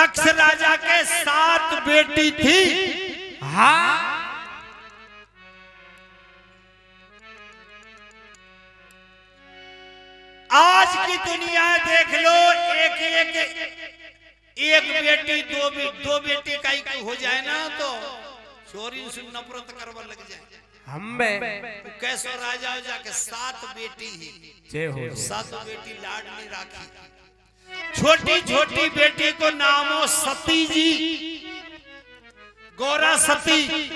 दक्ष राजा के 7 बेटी थी। हाँ आज की दुनिया देख लो, एक बेटी दो बेटी का ही हो जाए ना तो चोरी से नफरत करवा लग जाए। हम कैसो राजा हो जाके 7 बेटी ही 7 बेटी लाड नहीं राखी। छोटी छोटी बेटी को नामो सती जी, गौरा सती।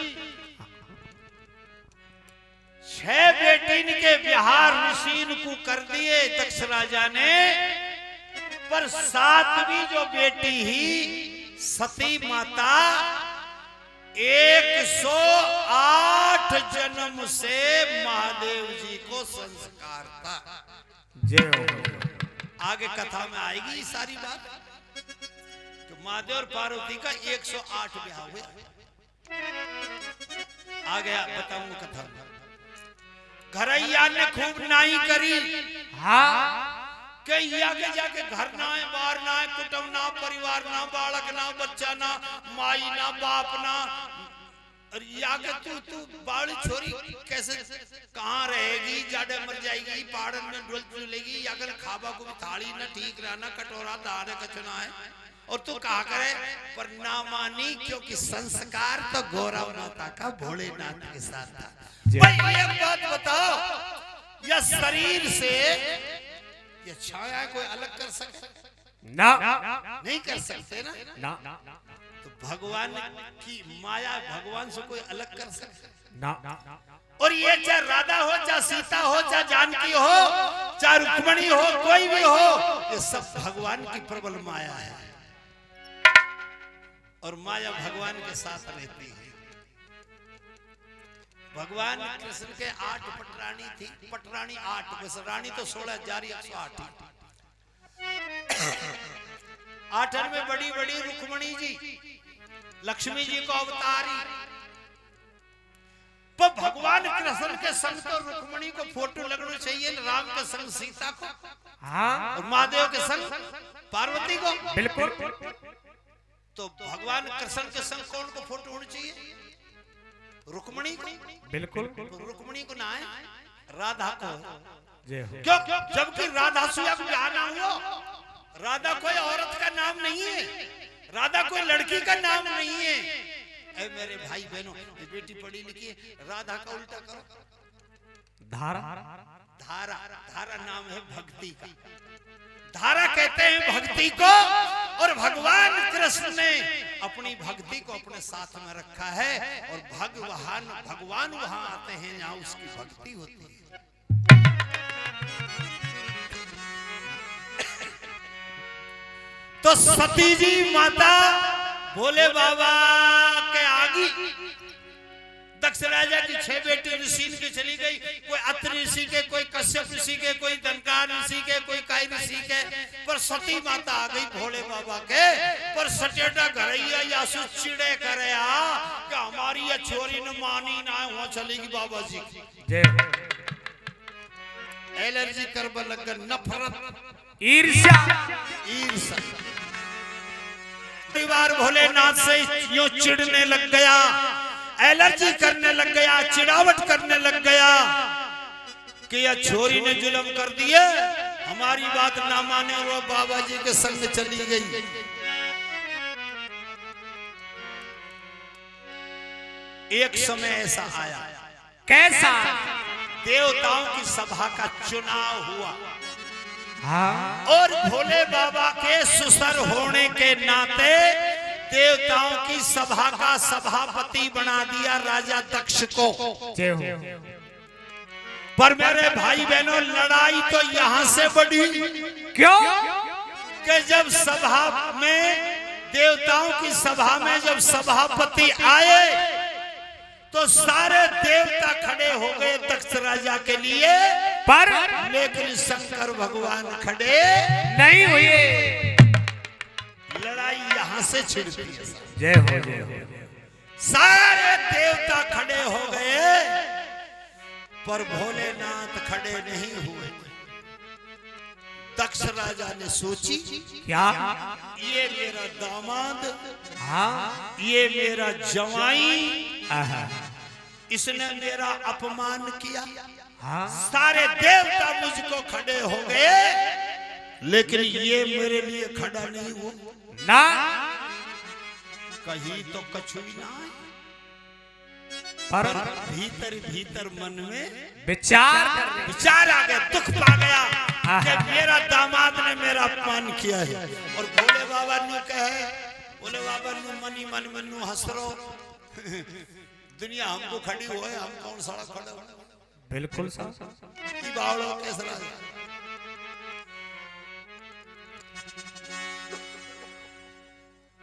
6 बेटी के बिहार ऋषि को कर दिए दक्ष राजा ने, पर 7वीं जो बेटी ही सती माता 108 जन्म से महादेव जी को संस्कार था। जय हो। आगे कथा में आएगी सारी बात कि महादेव और पार्वती का 108 ब्याह हुए। आ गया बताऊंगा कथा में। घरैया ने खूब नाई करी। हाँ कई आगे जाके घर ना है, बाहर ना है, कुटुंब ना, परिवार ना, बालक ना, बच्चा ना, माई ना, बाप ना। और आगे तू बाड़ी छोरी कैसे कहाँ रहेगी, जाड़े मर जाएगी, पहाड़न में डुल चुलेगी, अगर खाबा को भी थाली ना ठीक रहना, कटोरा दाने कचना है, और तू कहा करे पर ना मानी, क्योंकि संस्कार तो गौरव माता का भोलेनाथ के साथ था। भाई एक बात बताओ, यह शरीर से ये छाया कोई अलग कर सके ना, नहीं कर सकते ना। तो भगवान की माया भगवान से कोई अलग कर सकते ना। और ये चाहे राधा हो, चाहे सीता हो, चाहे जानकी हो, चाहे रुक्मणी हो, कोई भी हो, ये सब भगवान की प्रबल माया है। और माया भगवान के साथ रहती है। भगवान कृष्ण के 8 पटरानी थी, पटरानी 8, बस रानी तो 16,108 थी। 8 में बड़ी बड़ी रुक्मणी जी, लक्ष्मी जी को अवतारी। पर भगवान कृष्ण के संग तो रुक्मणी को फोटो लगना चाहिए, राम के संग सीता को, हाँ और महादेव के संग पार्वती को। बिल्कुल। तो भगवान कृष्ण के संग कौन को फोटो होनी चाहिए? रुक्मणी को। बिल्कुल। रुक्मणी को ना है, राधा को। क्यों? जबकि राधा से ब्याह ना हुआ। राधा कोई औरत का नाम नहीं है, राधा कोई लड़की का नाम नहीं है। ऐ मेरे भाई बहनों, बेटी पढ़ी लिखी है, राधा का उल्टा करो धारा। धारा। धारा नाम है भक्ति का। धारा कहते हैं भक्ति को, और भगवान कृष्ण ने अपनी भक्ति को अपने साथ में रखा है। और भगवान वहां आते हैं जहां उसकी भक्ति होती है। तो सती जी माता भोले बाबा के आगे दक्ष राजा की 6 बेटी ऋषि की चली गई। कोई अत्रि ऋषि के, कोई कश्यप ऋषि के, कोई दनकार ऋषि के, कोई काई ऋषि के, पर सती माता आ गई भोले बाबा के। पर सटेटा घरैया या चिड़े करे कि हमारी ये छोरी न मानी ना, वहां चलेगी बाबा जी की। एलर्जी करब लग, नफरत, ईर्ष्या। परिवार भोलेनाथ से यूं चिढ़ने लग गया, एलर्जी करने लग गया, चिड़ावट करने लग गया कि यह छोरी ने जुल्म कर दिए, हमारी बात ना माने, और वो बाबा जी के संग चली गई। एक समय ऐसा आया, कैसा? देवताओं की सभा का चुनाव हुआ। हाँ। और भोले बाबा के सुसर होने के नाते देवताओं की सभा का सभापति बना दिया राजा दक्ष को। पर मेरे भाई बहनों, लड़ाई तो यहां से बढ़ी। क्यों? कि जब सभा में, देवताओं की सभा में जब सभापति आए तो सारे देवता खड़े हो गए दक्ष राजा के लिए, पर लेकिन शंकर भगवान खड़े नहीं हुए। लड़ाई यहां से छिड़ती है। जय हो, जय हो। सारे देवता खड़े हो गए, पर भोलेनाथ खड़े नहीं हुए। दक्ष राजा ने सोची, क्या? ये मेरा दामाद, हाँ, ये मेरा जवाई, आहा, इसने मेरा अपमान किया। हाँ, सारे देवता मुझको खड़े हो गए, लेकिन ये मेरे लिए खड़ा नहीं हुआ। ना, कहीं तो कछु भी ना है, पर भीतर भीतर मन में विचार विचार आ गया, दुख पा गया कि आहा। मेरा दामाद ने मेरा अपमान किया है। और भोले बाबा ने कहे, भोले बाबा ने मनी मन मनु हंस रो, दुनिया हमको खड़ी हुए, हम कौन साड़ा खड़े हो। बिल्कुल साहब, बावड़ो कैसा राजा।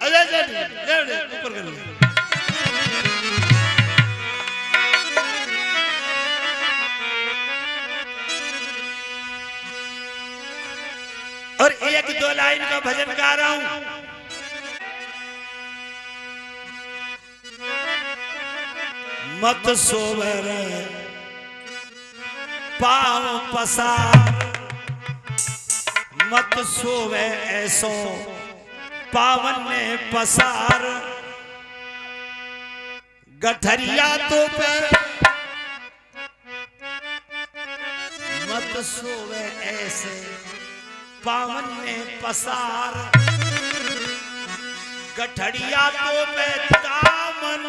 अजय जय ऊपर कर लो। और एक दो लाइन का भजन गा रहा हूं। मत सोवे रे पाँव पसार, मत सोवे ऐसो पावन ने पसार, गठरिया तो पे मत सोवे ऐसे पावन ने पसार, गठरिया तो पे दामन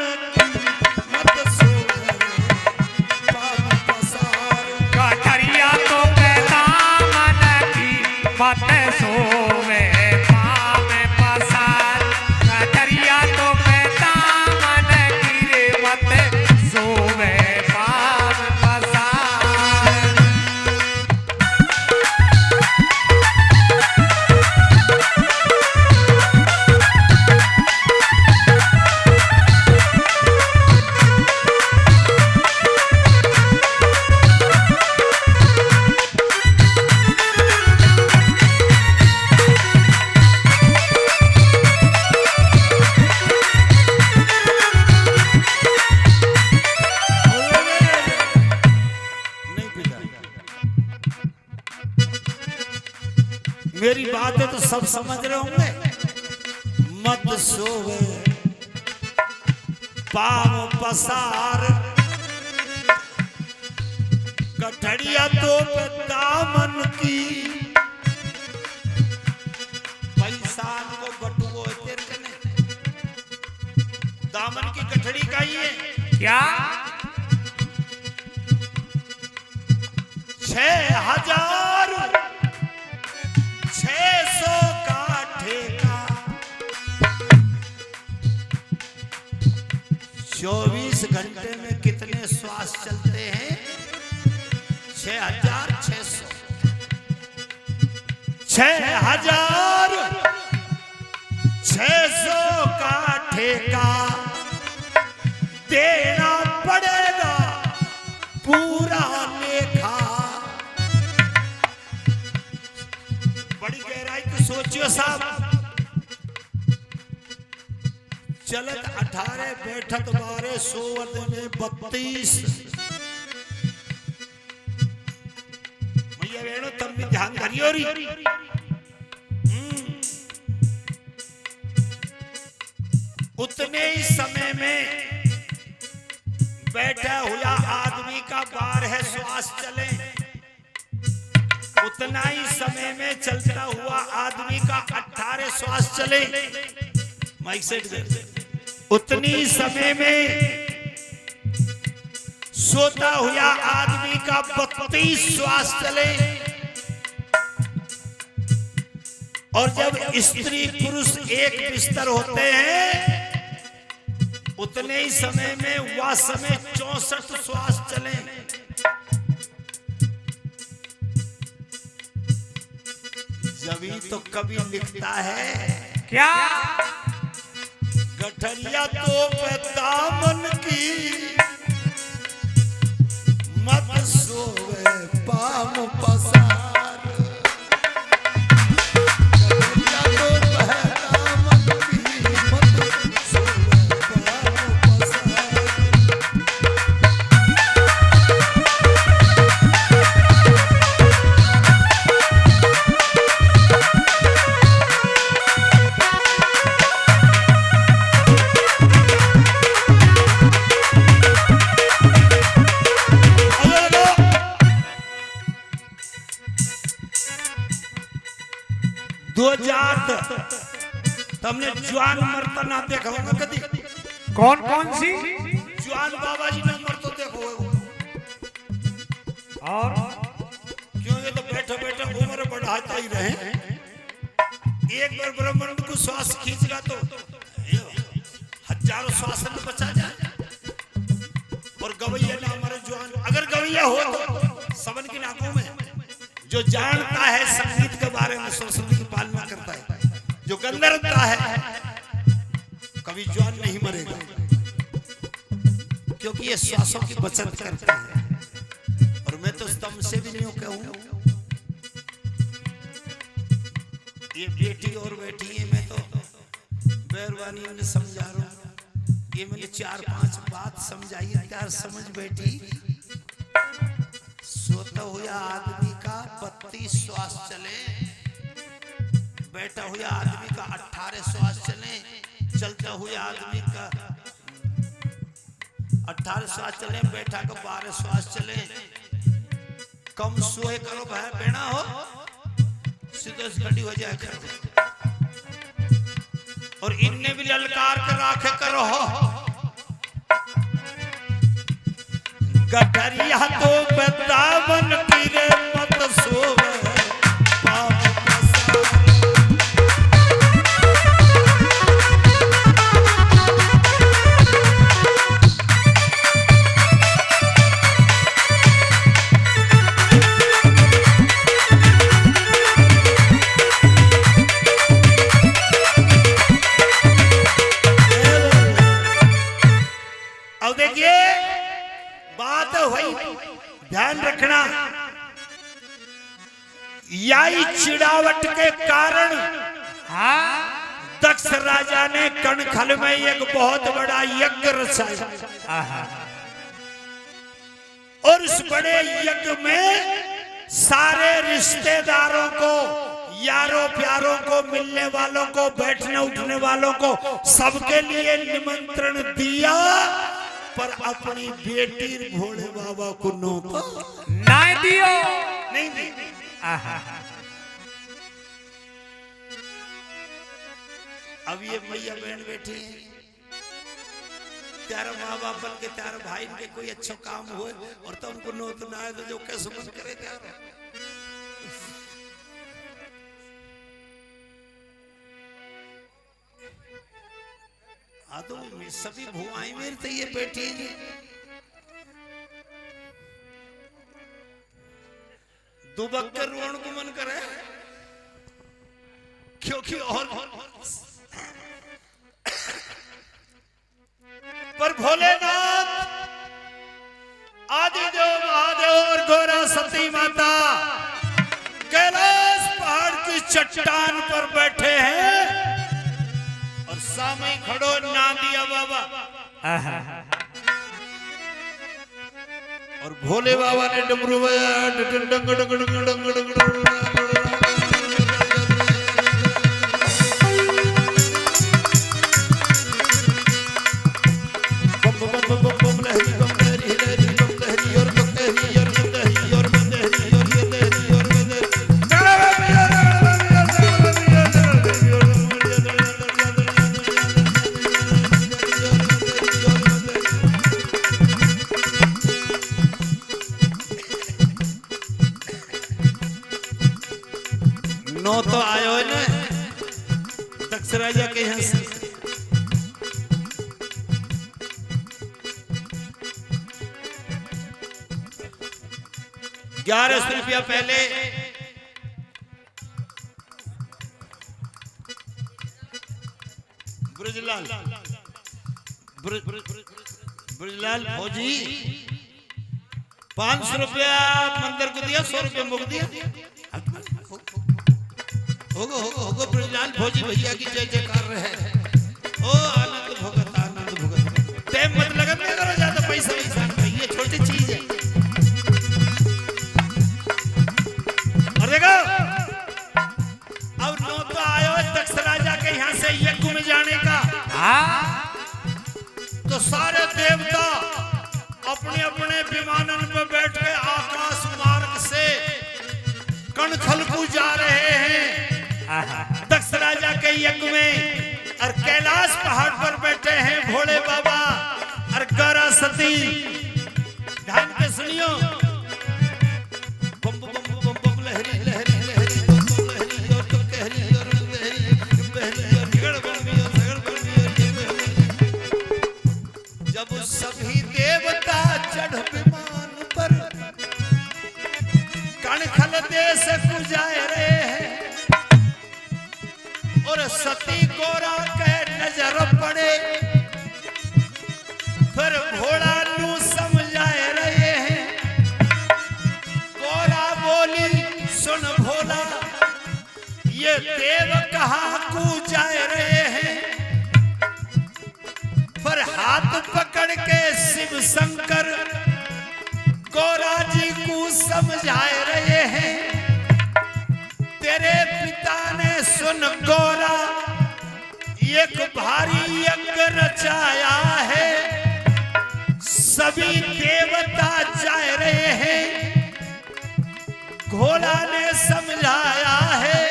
मत सोवे पावन पसार, गठरिया तो पैदा मन की मत सोवे पाव पसार, गठरिया तो पैदा मन की रे मत सोवे पाव पसार। मेरी बातें तो सब समझ रहे होंगे। मत सोवे पाँव पसार, गठरिया तो पे दामन की, पैसा को बटुओ तेरे कने, दामन की गठड़ी का ही है। क्या? 6,000 600 का ठेका, 24 घंटे में कितने श्वास चलते हैं? 6,600। 6,600 का ठेका देना पड़ेगा पूरा लेखा। बड़ी गहराई तो सोचियो साहब। चलत 18 बैठत 12 सोवत में 32। भैया वेणो तब भी ध्यान करियो री। उतने ही समय में बैठा हुआ आदमी का 12 श्वास चले, उतना ही समय में चलता हुआ आदमी का 18 श्वास चले। माइक सेट दे। उतनी समय में सोता हुआ आदमी का 32 श्वास चले। और जब स्त्री पुरुष एक बिस्तर होते हैं, उतने ही समय में वह समय 64 श्वास चले। जभी तो कभी लिखता है क्या? गठरिया तो पे दामन की, मत सोवे पाम पसार। गठरिया तो पे दामन की, मत सोवे पाम पसार। तुमने जवान मरता ना देखा होगा कभी? कौन कौन सी? जवान बाबा जी ने मर तो देखो और क्यों? ये तो बैठे बैठे उम्र बढ़ाता ही रहे। एक बार ब्राह्मण को श्वास खींचगा तो हजारों श्वास में बचा जाए। और गवैया ना हमारे जवान, अगर गवैया हो तो सबन की नाकों में जो जानता है संगीत के बारे में, सरस्वती की पालना करता है, जो गंधर्वता है, कभी जवान नहीं मरेगा, क्योंकि ये श्वासों की बचत करते हैं। और मैं तो तुमसे भी नहीं कहूं, ये बेटी और बेटी है, मैं तो मेहरबानी ने समझा रहा हूं। ये मैंने 4-5 बात समझाई, यार समझ बेटी। सोता हुआ आदमी का 32 श्वास चले, बैठा हुआ आदमी का 18 श्वास चले, चलता हुआ आदमी का 18 श्वास चले, बैठा का 12 श्वास चले। कम सोए करो भाई, बेना हो सीधे घड़ी हो जाए कर। और इनने भी ललकार कर राखे करो हो, गठरिया तो बतावन पीरे मत सोवे ध्यान रखना। याई चिड़ावट के कारण दक्ष राजा ने कणखल में एक बहुत बड़ा यज्ञ रचाया। और उस बड़े यज्ञ में सारे रिश्तेदारों को, यारों प्यारों को, मिलने वालों को, बैठने उठने वालों को, सबके लिए निमंत्रण दिया, पर अपनी बेटी भोले बाबा को नौका नहीं दियो। नहीं। अब ये मैया बहन बैठी है, त्यारा माँ बाप बन के त्यारा भाई के कोई अच्छा काम हो और तो उनको नौत ना आए तो जो कैसे मन करे त्यारा। हाँ तो सभी भुआएं मेरी तो ये बैठी है, दुबक्कर रोण को मन करे, क्योंकि और पर भोलेनाथ, आदिदेव महादेव और गौरा सती माता कैलाश पहाड़ की चट्टान पर बैठे हैं और सामने खड़ो नादिया बाबा। और भोले बाबा ने डमरू बजाया, डंग डंग डंग डंग डंग डंग। नो तो आयो है ना दक्ष राजा के यहाँ से। 1100 रुपया पहले ब्रजलाल फौजी 500 रुपया मंदिर को दिया, 100 रुपया मुख दिया। होगो ब्रजलाल फौजी भैया की जय जयकार रहे। ओ आनंद भुगत टाइम मत लगन नहीं करो ज्यादा पैसा वैसा, ये छोटी चीज है। और देखो अब नो तो आयो दक्ष राजा के यहाँ से यज्ञ में जाने का। तो सारे देवता अपने अपने विमानन में बैठ के आकाश मार्ग से कणखल को जा रहे हैं। दक्ष राजा के यज्ञ में और कैलाश पहाड़ पर बैठे हैं भोले बाबा और गौरा सती। ध्यान पे सुनियो। बम बम बम बम लहरी लहरी लहरी बम बम लहरी और तो कहरी और लहरी बहरी और झगड़ बन और झगड़ बन। जब सभी देवता चढ़ विमान पर कणखल देश गुजाए रहे हैं और सती गोरा के नजर पड़े, फिर भोला नू समझाए रहे हैं। गोरा बोली सुन भोला ये देव कहाँ को जाए रहे हैं। फिर हाथ पकड़ के शिव शंकर गोरा जी को समझाए रहे हैं। तेरे पिता ने सुन गोरा एक भारी यज्ञ रचाया है, सभी देवता जा रहे हैं। घोड़ा ने समझाया है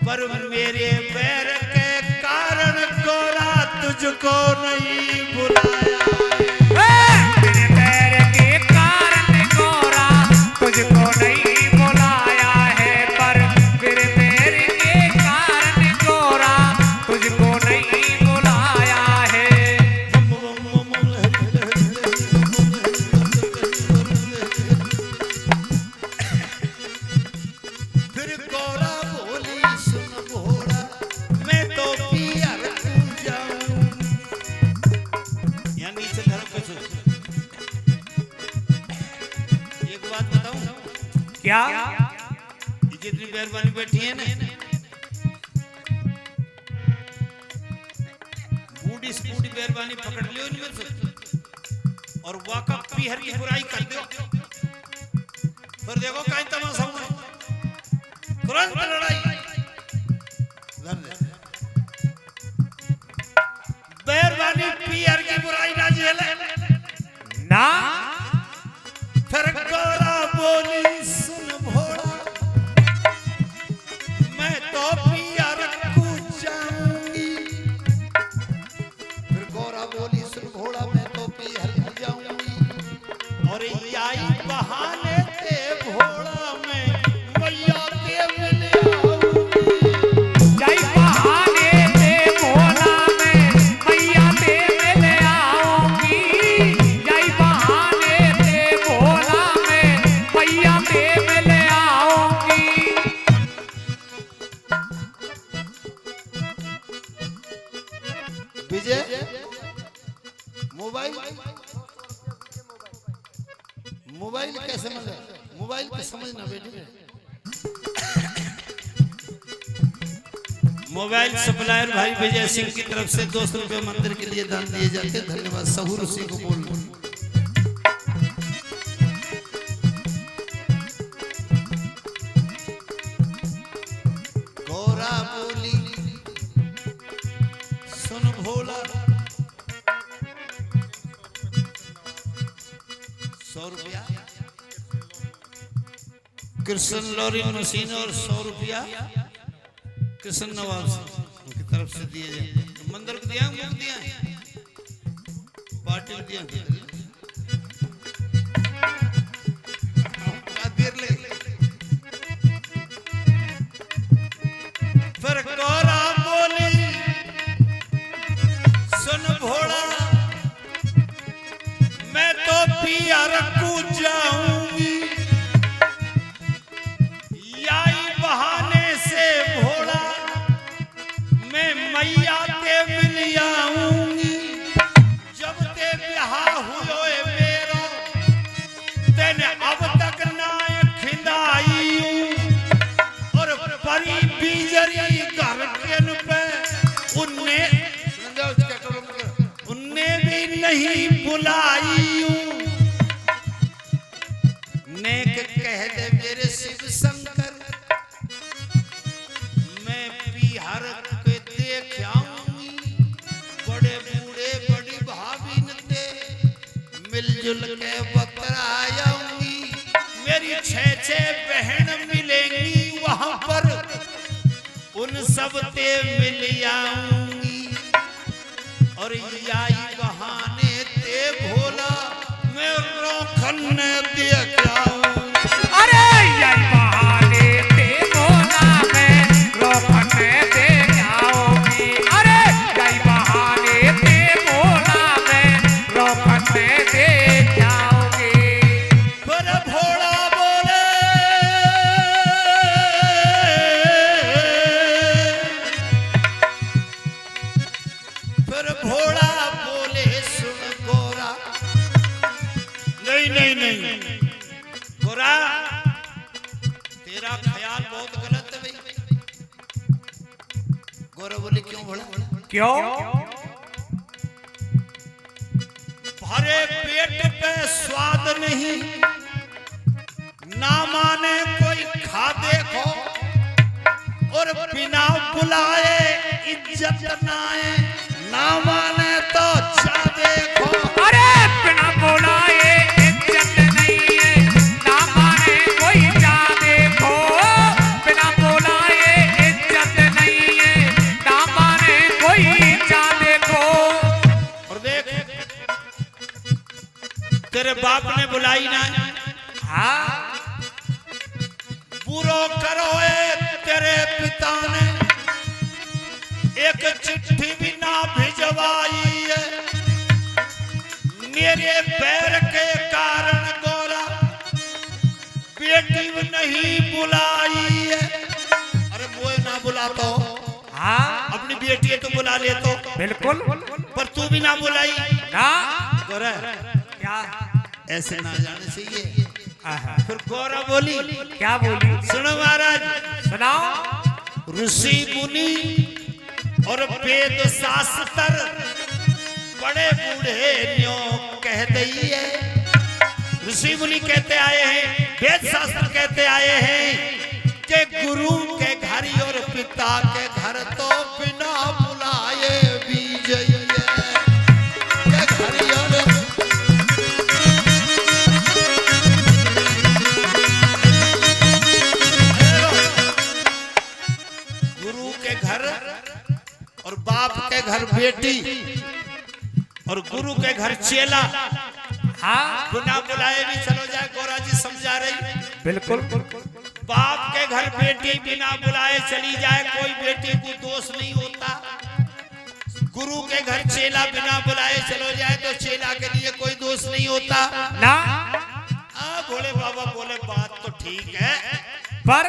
पर मेरे पैर के कारण गोरा तुझको नहीं बुलाया। मेरे पैर के कारण गोरा तुझको नहीं बुलाया है, पर मेरे पैर के कारण गोरा तुझको नहीं बुलाया है। फिर गोरा बोली सुन भोला मैं तो पियर जाऊं। या नीचे धर्म पे सुन। एक बात बताऊं क्या? जितनी मेहरबानी बैठी है ना, बूढ़ी स्कूटी मेहरबानी पकड़ लियो इनमें से और वाका पीहर की बुराई कर दो। फिर देखो कहीं तमाशा हुआ, तुरंत लड़ाई। मेहरबानी पीहर की बुराई ना झेले ना। फिर गोरा बोली सुन भोला मैं तो पियर को जाऊंगी। फिर गोरा बोली सुन भोला मैं तो पियर को जाऊंगी। और आई बहाने ते भोला में मैया के मिले आऊंगी। जय बहाने ते भोला में मैया ते मिले आऊंगी। जय बहाने ते भोला में मैया ते मिले आऊंगी। विजय मोबाइल कैसे मिला? मोबाइल पे समझना बेटे। मोबाइल सप्लायर भाई विजय सिंह की तरफ से 200 रुपये मंदिर के लिए दान दिए जाते। धन्यवाद। सहूर उसी को बोल। गोरा बोली सुन भोला 100 रुपया कृष्ण लॉरी मशीन और 100 रुपया कृष्ण नवाब की तरफ से दिए जाए। मंदिर को दिया पार्टी को दिया। फिर गोरा बोली सुन भोला मैं तो पियर को जाऊंगी। याई बहाने से भोला मैं मैया के मिल आऊंगी। जब ते ब्याह हुए मेरा तेने अब तक ना खिंदाई और परी बीजरी घर के पे उनने भी नहीं बुलाई। नेक कह दे मेरे शिव शंकर मैं बिहार के देख आऊंगी। बड़े बूढ़े बड़ी भाभी ने मिलजुल के बतराऊंगी। मेरी 6 बहन मिलेंगी वहां पर उन सब ते मिल आऊंगी और आई बहाने ते भोला मैं रोखन देख आऊंगी। अरे यही बहाने ते भोला मैं रोखन देख आऊंगी। अरे यही बहाने ते भोला मैं रोखन देख आऊंगी। फिर भोला बोले सुन गोरा नहीं गोरा तेरा ख्याल बहुत गलत है भाई। गोरा बोले क्यों भोला? क्यों? भरे पेट पे स्वाद नहीं ना माने कोई खा देखो और बिना बुलाए इज्जत नाए ना माने तो चा देखो। अरे बिना बुलाए इज्जत नहीं है ना माने कोई जा देखो। बिना बुलाए इज्जत नहीं है ना माने कोई जा देखो। और देख तेरे बाप ने बुलाई ना हाँ बुरो करो तेरे पिता ने एक चिट्ठी भी ना भिजवाई है मेरे पैर के कारण गोरा बेटी नहीं बुलाई है। अरे वो ना बुला तो हाँ अपनी बेटी है तो बुला ले तो बिल्कुल पर तू भी ना बुलाई ना। गोरा क्या ऐसे ना जाने चाहिए। आहा। फिर गौरा बोली क्या बोली? सुनो महाराज सुनाओ। ऋषि मुनि और वेद शास्त्र बड़े बूढ़े न्यो कह दई है। ऋषि मुनि कहते आए हैं वेद शास्त्र कहते आए हैं कि गुरु के घर और पिता के घर तो बिना बुलाए भी जाइए और बाप के घर बेटी और गुरु के घर चेला हाँ बिना बुलाए भी चलो जाए। गौरा जी समझा रही बिल्कुल। बाप के घर बेटी बिना बुलाए चली जाए कोई बेटी को दोष नहीं होता। गुरु के घर चेला बिना बुलाए चलो जाए तो चेला के लिए कोई दोष नहीं होता ना। भोले बाबा बोले बात तो ठीक है पर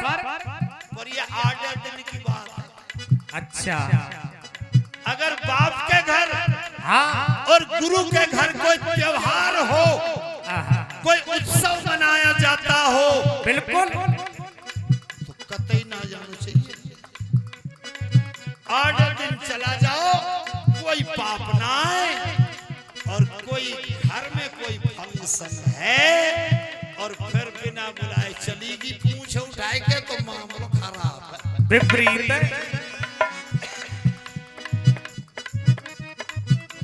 ये 8 दिन की बात है। अच्छा अगर बाप के घर हाँ और गुरु के घर कोई त्योहार हो कोई उत्सव मनाया जाता हो बिल्कुल तो कतई ना जाना चाहिए। 8 दिन चला जाओ कोई पाप ना आए और कोई घर में कोई फंक्शन है और फिर बिना बुलाए चलेगी पूंछ उठाए के तो मामला खराब है विपरीत।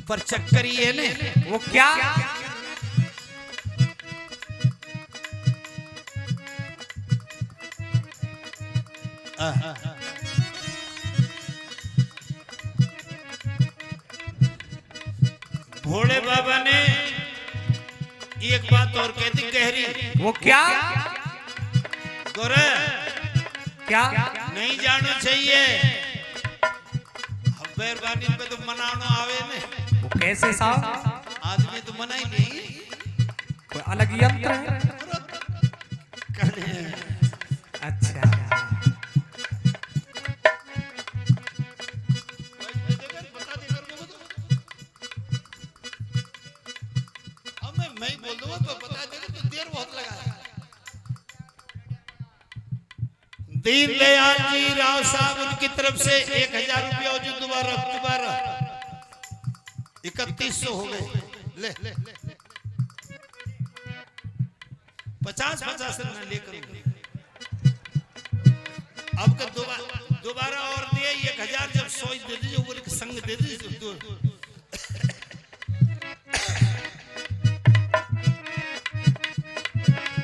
पर चक्कर ये ने वो क्या? भोले बाबा ने एक बात और कह दी गहरी। वो क्या? गोरे क्या? नहीं जाना चाहिए मेहरबानी पे तो मनानो आवे ने। वो कैसे साहब? आदमी तो मना ही नहीं कोई अलग यंत्र है? अच्छा मैं ही बोल दूंगा तो बता देगा तो देर बहुत लगा। दीनदयाल जी राव साहब उनकी तरफ से 1000 रुपया जो दोबारा 3100 हो गए। ले 50 में लेकर अब के दोबारा और दिए 1000 जब 100 दे दीजिए ऊपर के संग दे दीजिए।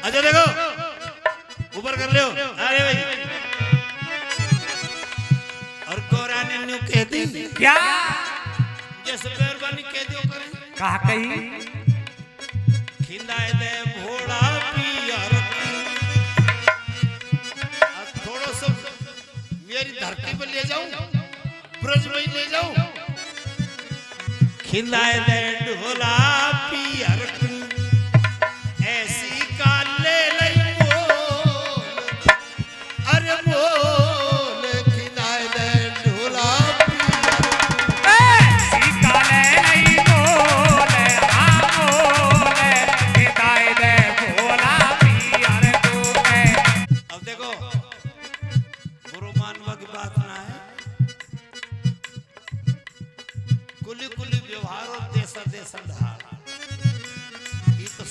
अच्छा देखो ऊपर कर ले। अरे भाई और क्या जैसे मेहरबानी कह दियो करें कहा कही खिंदाए दे भोला पियर थोड़ा सा मेरी धरती पर ले जाऊं ब्रज में ले जाऊं खिंदाए दे ढोला पियर ऐसी का ले लई बोल अरे बोल खिंदाए दे ढोला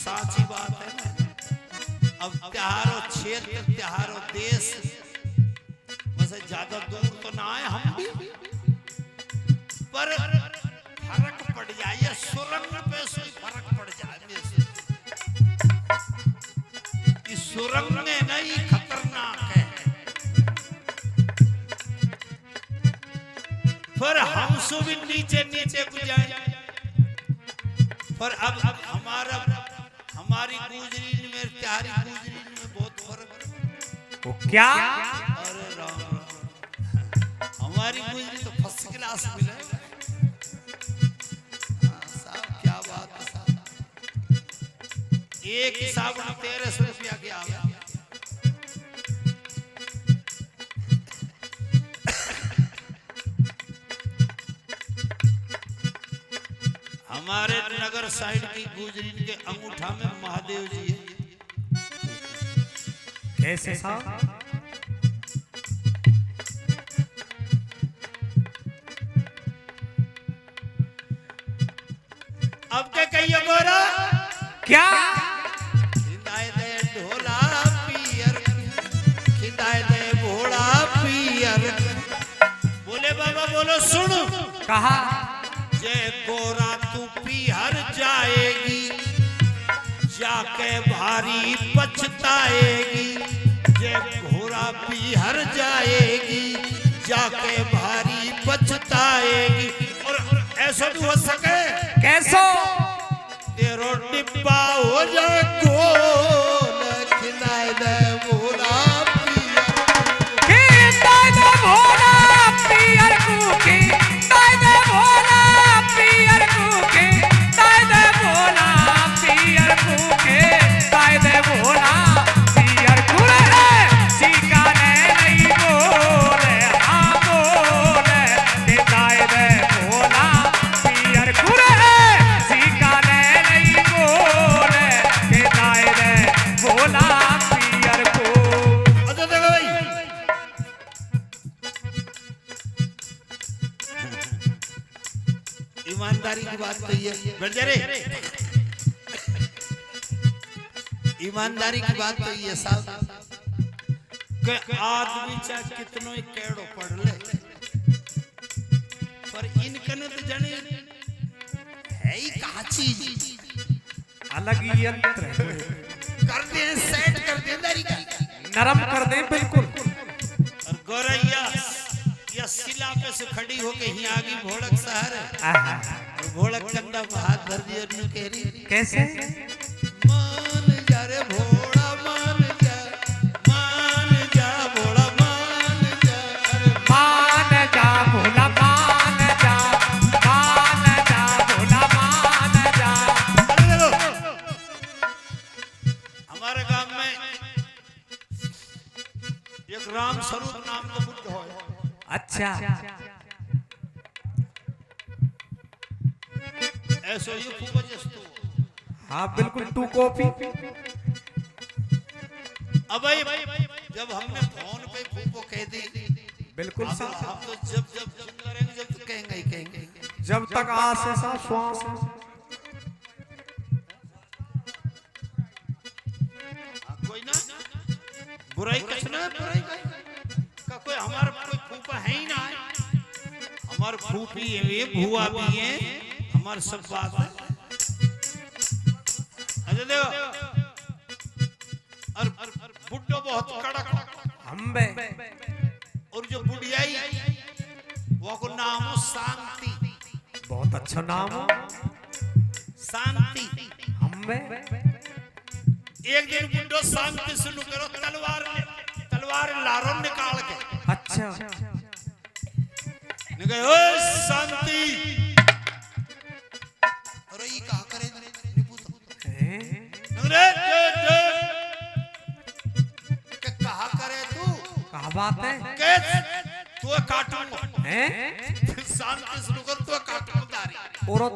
साची बात है ना। अब त्योहारों क्षेत्र त्योहारों देश वैसे ज्यादा दूर तो ना आए हम भी पर फर्क पड़ जाए या सुरंग पे से फर्क पड़ जाए इस सुरंग में नहीं खतरनाक है पर हम सो भी नीचे नीचे को जाए पर अब हमारी गुजरी में त्यारी गुजरी में बहुत फर्क है वो क्या अरे राम हमारी गुजरी तो फर्स्ट क्लास मिले साहब क्या बात है साहब एक हिसाब में 1300 रुपया के आ गया हमारे नगर साइड की गुजरी के अंगूठा में महादेव जी है कैसे साहब अब क्या कहिए गोरा क्या खिंदाए दे ढोला पियर खिंदाए दे भोला पियर बोले बाबा बोलो सुन कहा जय गोरा तू पिहर जाएगी जाके भारी पछताएगी जय घोरा पिहर जाएगी जाके भारी पछताएगी और ऐसा भी हो सके कैसो तेरो डिब्बा हो जाए गोल खिलाए दे भोला पियर कुकी ताय दे भोला पियर कुकी ताय दे भोला पियर कुकी ताय दे भोला पियर कुरे सीका ने नहीं बोले हाँ बोले के ताय दे भोला पियर कुरे सीका ने नहीं बोले के ताय दे भोला पियर को अच्छा देखो भाई ईमानदारी की बात तो ये बैठ जा रे ईमानदारी की बात तो ये साहब कि आदमी चाहे कितनो ही केड़ो पढ़ ले पर इनकने तो जाने है ही कहा चीज अलग ही यंत्र है कर दे सेट कर दे दारी का नरम कर दे बिल्कुल और गोरैया या सिला पे से खड़ी होके ही आगे भोड़क शहर है और भोड़क कंधा पे हाथ धर दिया और यूं कह रही कैसे मान जा रे भोड़ा मान जा भोड़ा मान जा अरे मान जा भोला मान जा भोला मान जा अरे देखो हमारे गांव में एक राम स्वरूप नाम का बुद्ध है अच्छा ऐसो ये खूब जस्तु हाँ बिल्कुल टू कॉपी अब भाई जब हमने फोन पे फूफो कह दी बिल्कुल हम तो जब करेंगे जब तो कहेंगे ही कहेंगे जब तक आस है सा श्वास है कोई ना बुराई कुछ ना बुराई का कोई हमारा कोई फूफा है ही ना हमारे फूफी है ये भुआ भी है हमारे सब बात है अच्छा देखो और बुड्ढो बहुत कड़क हम बे और जो बुढ़ियाई वो को नाम हो शांति। बहुत अच्छा नाम हो शांति। हमें एक दिन बुड्ढो शांति शुरू करो, तलवार लारो निकाल के। अच्छा निकले ओ शांति। अरे ये कहा करे निकले के कहा करे तू? क्या बात है? के तू काटूंगा हैं? शांति शुरू कर, तू काटूंगा दारी। औरत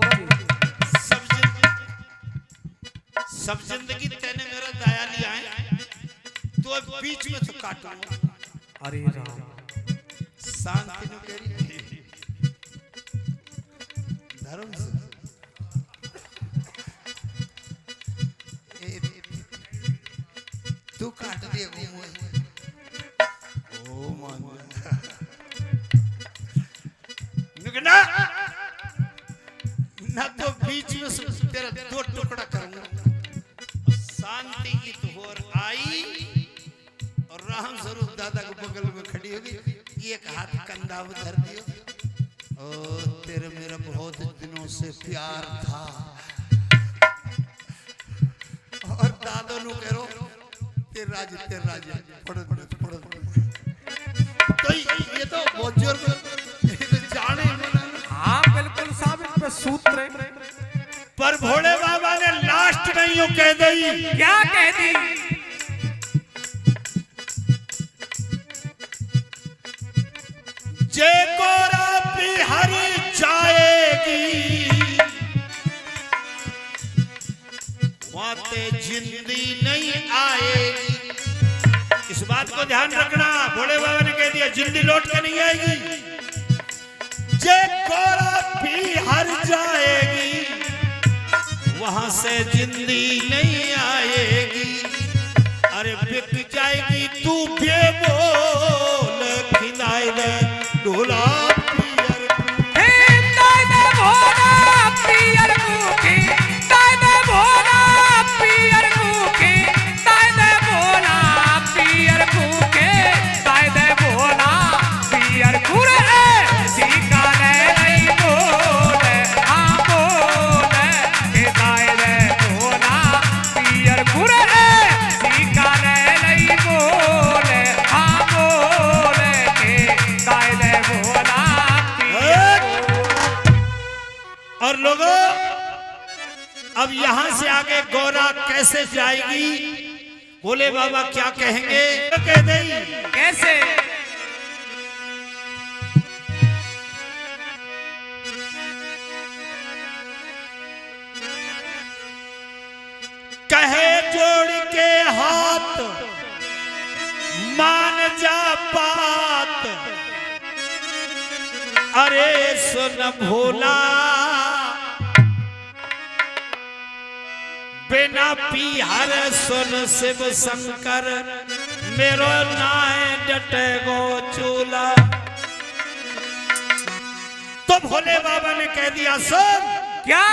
सब जिंदगी तेने मेरा दया लिया है, तो अब बीच में तो काटूंगा। अरे राम शांति ने करी धर्म से तू काट दिया घूमो। ओ मान ना ना तो बीच में तेरा दो टुकड़ा करूंगा। शांति की तो और आई और राम स्वरूप दादा को बगल में खड़ी होगी, एक हाथ कंधा में धर दियो। ओ तेरे मेरा बहुत दिनों से प्यार था। और दादा नु कह रो तेरे राज पढ़। तो ये तो बुजुर्ग जाने। हाँ बिल्कुल साहब, इन पे सूत्र है। पर भोले बाबा ने लास्ट में यूं कह दी। क्या कह दी? जे गोरा बिहार जाएगी वहां ते जिंदगी नहीं आएगी। इस बात को ध्यान रखना, भोले बाबा ने कह दिया जिंदगी लौट के नहीं आएगी। जे गोरा बिहार जाएगी वहां से जिंदगी नहीं आएगी। अरे बिक जाएगी तू बेबोल खिलाए दे ढोला और लोगों अब यहां से आगे गौरा कैसे जाएगी? भोले बाबा क्या कहेंगे? कह दें कैसे? कहे जोड़ के हाथ मान जा बात। अरे सुन भोला बिना पीहर सुन शिव शंकर मेरो नाय डटे गो चूला। तो भोले बाबा ने कह दिया सुन। क्या?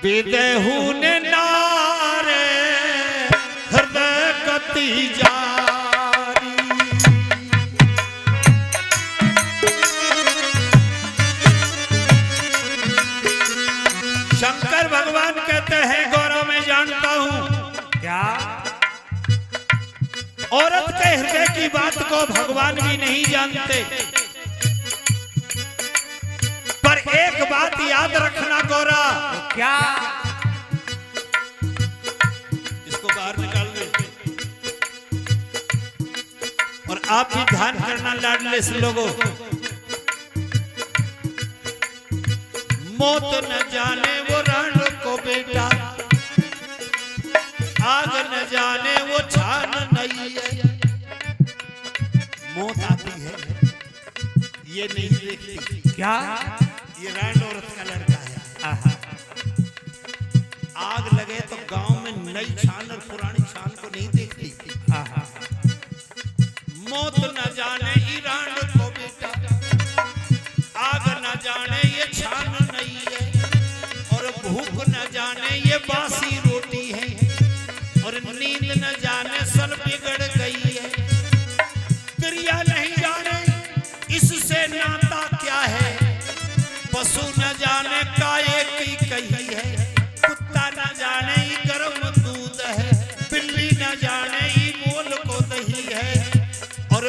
विदेहू ने नारे हृदय गति जारी। शंकर भगवान कहते हैं गौरव मैं जानता हूं। क्या? औरत के हृदय की बात को भगवान भी नहीं जानते। पर एक बात याद रखना गौरा। क्या? इसको बाहर निकाल दे। और आप भी ध्यान करना लाडले से लोगों। मौत न जाने वो रण को बेटा, आग न जाने वो छान नहीं है। मौत आती है ये नहीं देखती। क्या? ये रण औरत का लड़का है। आग लगे तो गांव में नई छान और पुरानी छान को नहीं देखती। मौत न जाने ईरान को बेटा, आग न जाने ये छान नहीं है। और भूख न जाने ये बासी रोटी है। और नींद न जाने सन बिगड़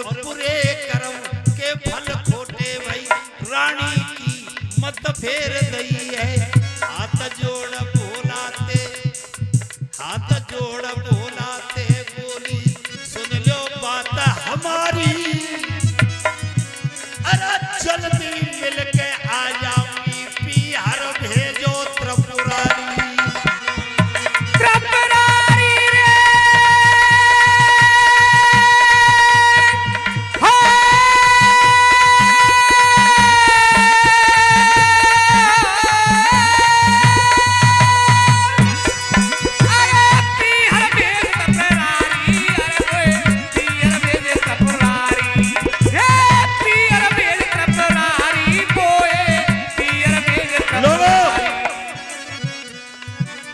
और बुरे कर्म के फल खोटे भाई रानी की मत फेर दई है। हाथ जोड़ बोलाते बोली सुन लो बात हमारी। अरे जल्दी मिलके आ जाऊंगी बिहार भेजो त्रिपुरारी।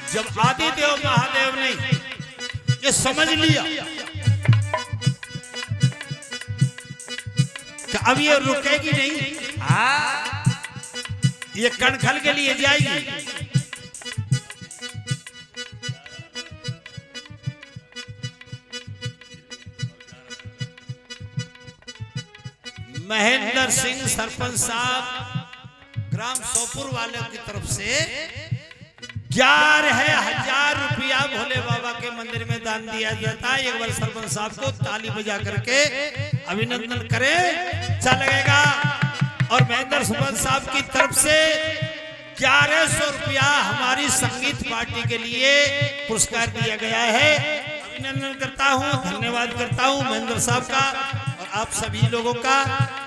जब आदिदेव महादेव ने ये समझ लिया कि अब ये रुकेगी नहीं, ये कणखल के लिए जाएगी, महेंद्र सिंह सरपंच साहब ग्राम सोपुर वाले की तरफ से 11,000 रुपया भोले बाबा के मंदिर में दान दिया जाता है। एक बार सरपंच साहब को ताली बजा करके अभिनंदन करें, अच्छा लगेगा। और महेंद्र सरपंच साहब की तरफ से 1100 रुपया हमारी संगीत पार्टी के लिए पुरस्कार दिया गया है। अभिनंदन करता हूं, धन्यवाद करता हूं महेंद्र साहब का और आप सभी लोगों का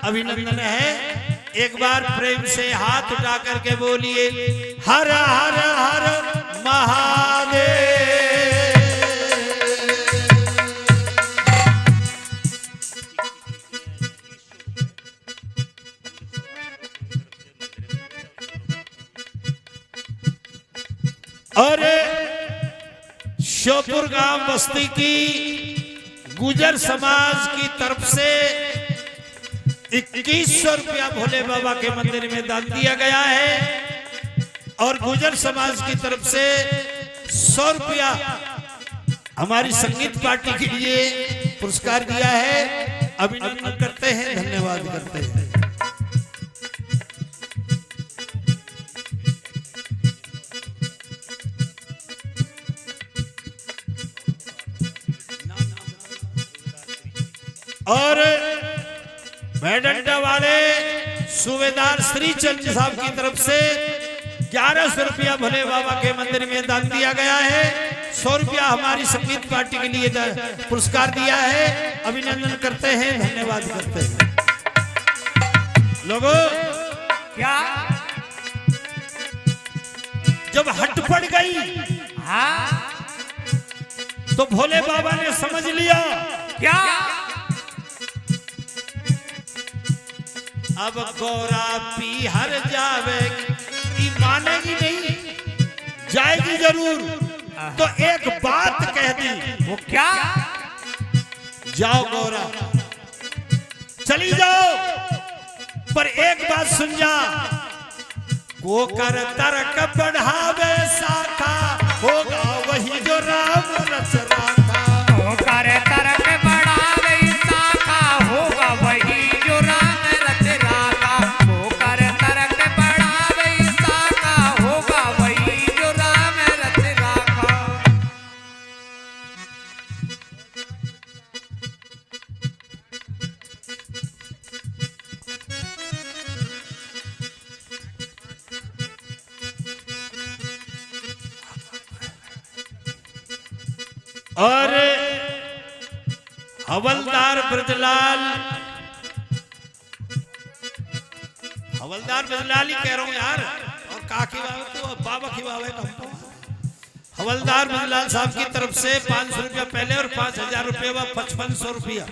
अभिनंदन है। एक बार प्रेम से हाथ उठा करके बोलिए हर हर हर महादेव। और श्योपुर गांव बस्ती की गुजर समाज की तरफ से 2100 रुपया भोले बाबा के मंदिर में दान दिया गया है। और गुजर समाज की तरफ से 100 रुपया हमारी संगीत पार्टी के लिए पुरस्कार दिया है। अभिनंदन करते हैं, धन्यवाद करते हैं। और मेडंडा वाले सूबेदार श्री चंद्र साहब की तरफ से 1100 रुपया भोले बाबा के मंदिर में दान दिया गया है। 100 रुपया हमारी संगीत पार्टी के लिए पुरस्कार दिया है। अभिनंदन करते हैं, धन्यवाद करते हैं। लोगों क्या जब हट पड़ गई तो भोले बाबा ने समझ लिया क्या अब गौरा पीहर जावेगी, मानेगी नहीं, जाएगी जरूर। तो एक बात कह दी, वो क्या? जाओ गौरा चली जाओ, पर एक बात सुन जा, को कर तर्क बढ़ावे शाखा, होगा वही जो राम रच राखा। को कर तर्क बढ़ावे शाखा, होगा वही जो राम रच राखा। को कर तर्क बढ़ावे शाखा, होगा वही जो राम रच राखा। और हवलदार ब्रजलाल, हवलदार ब्रजलाल ही कह रहा हूं यार, और काकी बाबा की बाबा हवलदार ब्रजलाल साहब की तरफ से 500 रुपया पहले और 5000 रुपया व 5500 रुपया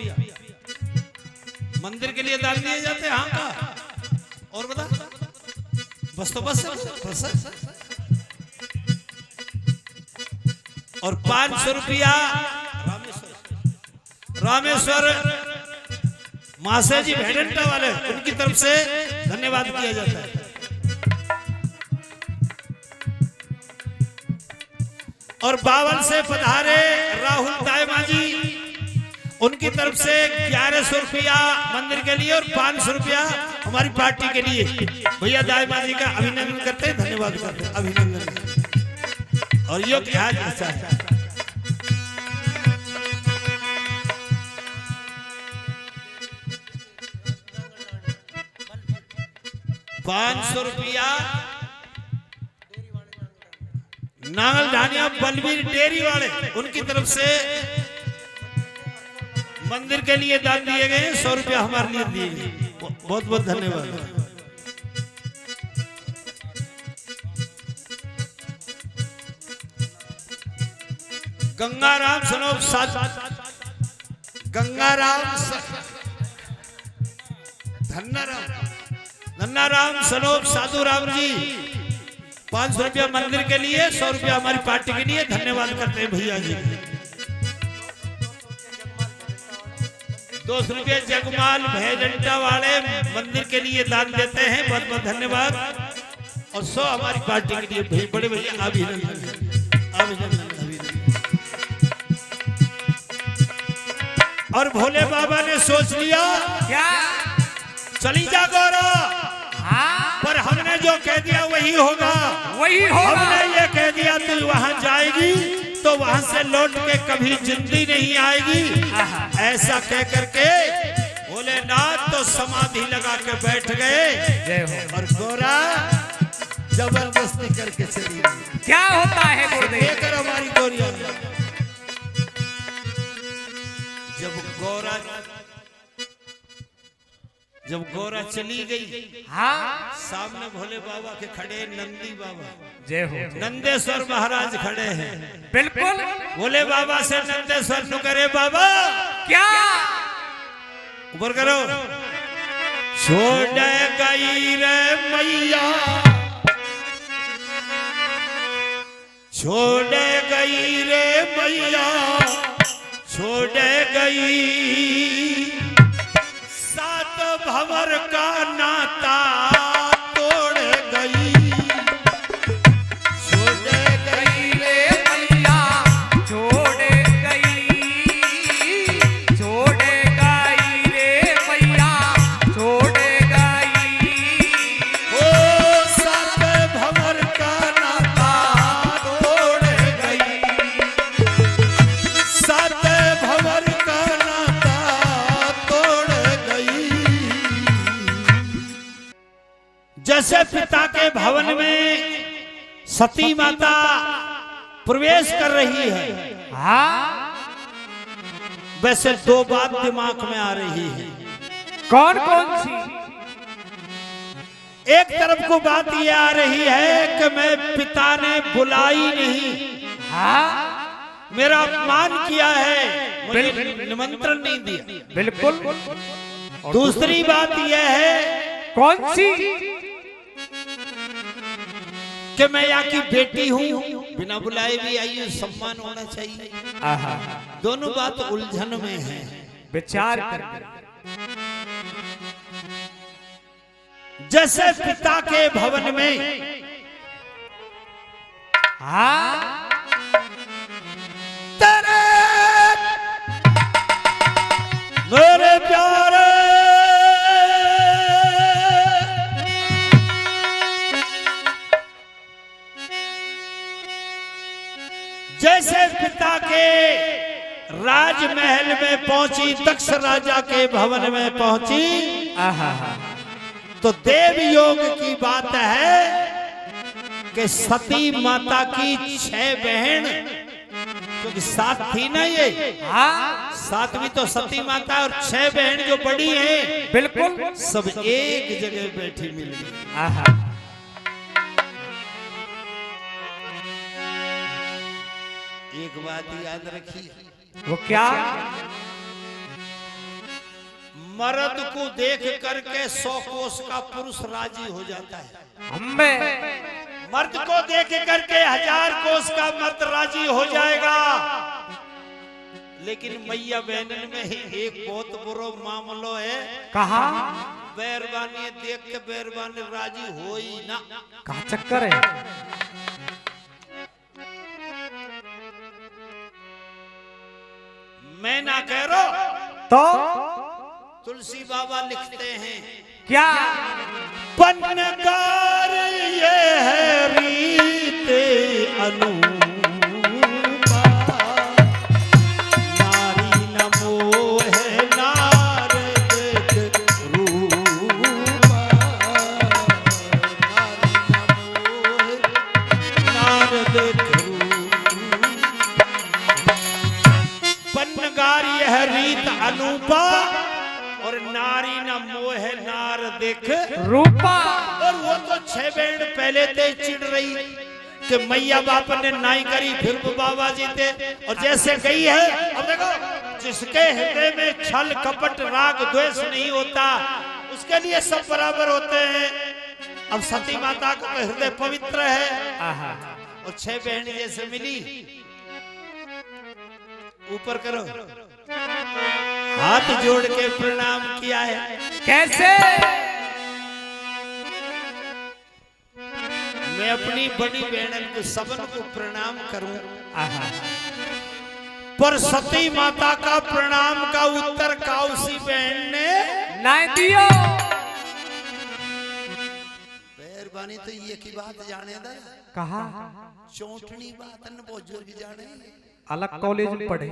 मंदिर के लिए दान दिए जाते हैं। हाँ का और बता, बस तो बस और 500 रुपया रामेश्वर मासे जी भेड़ंटा वाले, उनकी तरफ से धन्यवाद किया जाता है। और 52 से पधारे राहुल दायमा जी उनकी तरफ से 1100 रुपया मंदिर के लिए और 500 रुपया हमारी पार्टी के लिए भैया दाईमा जी का अभिनंदन करते हैं, धन्यवाद करते हैं, अभिनंदन। और यो क्या है 500 रुपया नांगल ढानिया बलवीर डेयरी वाले उनकी तरफ से मंदिर के लिए दान दिए गए, 100 रुपया हमारे लिए दिए गए, बहुत बहुत धन्यवाद। गंगाराम सनोप धन्नाराम सनोप साधु राम जी 500 रुपया मंदिर के लिए, 100 रुपया हमारी पार्टी के लिए, धन्यवाद करते हैं भैया जी। 200 रुपये जगमाल भैजंटा वाले मंदिर के लिए दान देते हैं, बहुत बहुत धन्यवाद। और 100 हमारी पार्टी के लिए बड़े भैया अभिनंदन अभिनंदन। और भोले बाबा ने सोच लिया क्या चली जा गौरा, हाँ पर हमने जो कह दिया वही होगा, वही होगा। हमने ये कह दिया तू वहां जाएगी तो वहां से लौट के कभी जिंदगी नहीं आएगी। ऐसा कह करके भोलेनाथ तो समाधि लगा के बैठ गए और गौरा जबरदस्ती करके चली गई। क्या होता है गुरुदेव? लेकर हमारी गौरिया जब गौरा चली गई, हाँ सामने भोले बाबा के खड़े नंदी बाबा, जय हो, नंदेश्वर महाराज खड़े हैं। बिल्कुल भोले बाबा से नंदेश्वर नु करे बाबा क्या ऊपर करो, छोड़ गई रे मैया, छोड़ गई रे मैया, छोड़ गई भंवर का नाता तोड़ गई, छोड़ गई रे मैया, छोड़ गई, छोड़ गई रे मैया, छोड़ गई। ओ सात भंवर का नाता तोड़ गई, सात भंवर का नाता तोड़ गई। जैसे पिता के भवन में सती माता प्रवेश कर रही है, हाँ वैसे 2 बात दिमाग में आ रही है। कौन कौन सी? एक तरफ को बात यह आ रही है कि मैं पिता ने बुलाई नहीं, हाँ मेरा अपमान किया है, मुझे निमंत्रण नहीं दिया। बिल्कुल। दूसरी बात यह है कौन सी? कि मैं यहाँ की बेटी हूँ, बिना बुलाए भी आई हूँ, सम्मान होना चाहिए। दोनों बात उलझन में है, विचार कर। जैसे पिता के भवन में हाँ तेरे मेरे प्यारे जैसे पिता के राजमहल में पहुंची, दक्ष राजा के भवन में पहुंची, तो देव योग की बात है कि सती माता की 6 बहन, क्योंकि 7 थी ना ये, हाँ 7वीं तो सती माता और 6 बहन जो बड़ी हैं, बिल्कुल सब एक जगह बैठी मिल गई। एक बात याद रखिए, वो क्या? मर्द को देख करके 100 कोस का पुरुष राजी हो जाता है, मर्द को देख करके 1000 कोस का मर्द राजी हो जाएगा। लेकिन मैया बहनन में ही एक बहुत बुरा मामलो है। कहा? बैरबानी देख के बैरबानी राजी हो ही ना। कहा चक्कर है? मैं ना कह रहा तुलसी बाबा लिखते हैं क्या? पन्नगार ये है रीत अनूपा, नारी न मोहे नार देख रूपा, नारी न मोहे नार देख रूपा। पन्नगार यह रीत अनूपा और नारी न मोहे नार देख रूपा। और वो तो 6 बहन पहले ते चिढ़ रही कि मैया बाप ने नाई करी, फिर वो बाबा जी थे और जैसे गई है। अब देखो, जिसके हृदय में छल कपट राग द्वेष नहीं होता उसके लिए सब बराबर होते हैं। अब सती माता का तो हृदय पवित्र है और 6 बहन जैसे मिली। ऊपर करो, हाथ जोड़ के प्रणाम किया है। कैसे? मैं अपनी बड़ी बहन को सबन को प्रणाम करूं, पर सती माता का प्रणाम का उत्तर काउसी बहन ने नहीं दियो। मेहरबानी तो ये की बात जाने दा, कहा चौंटनी बात न बुजुर्ग जाने, अलग कॉलेज में पढ़े।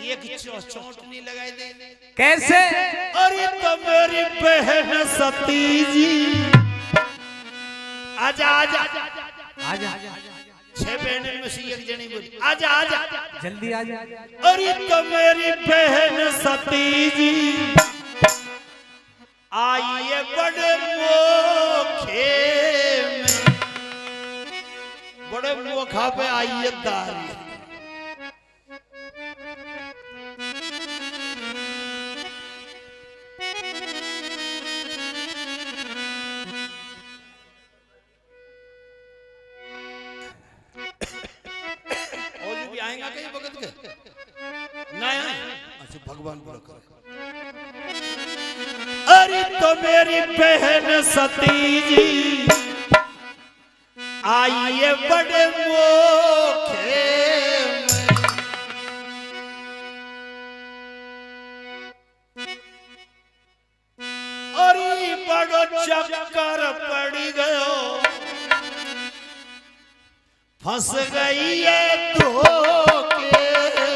एक चौंटनी लगाई दे। कैसे? अरे तो मेरी बहन सती जी, आजा आजा आजा। 6 बहनों में से एक जनी बोली आजा आजा, जल्दी आजा। अरे तो मेरी बहन सती जी आइए बड़े मोखे में, बड़े मोखा पे आइए दारी। आएगा कहीं वक्त के ना आए? अच्छा भगवान बुरा करे। अरे तो मेरी बहन सती जी आइए बड़े मोखे में, अरे बड़ो चक्कर पड़ी गयो, फंस गई है धोखे में।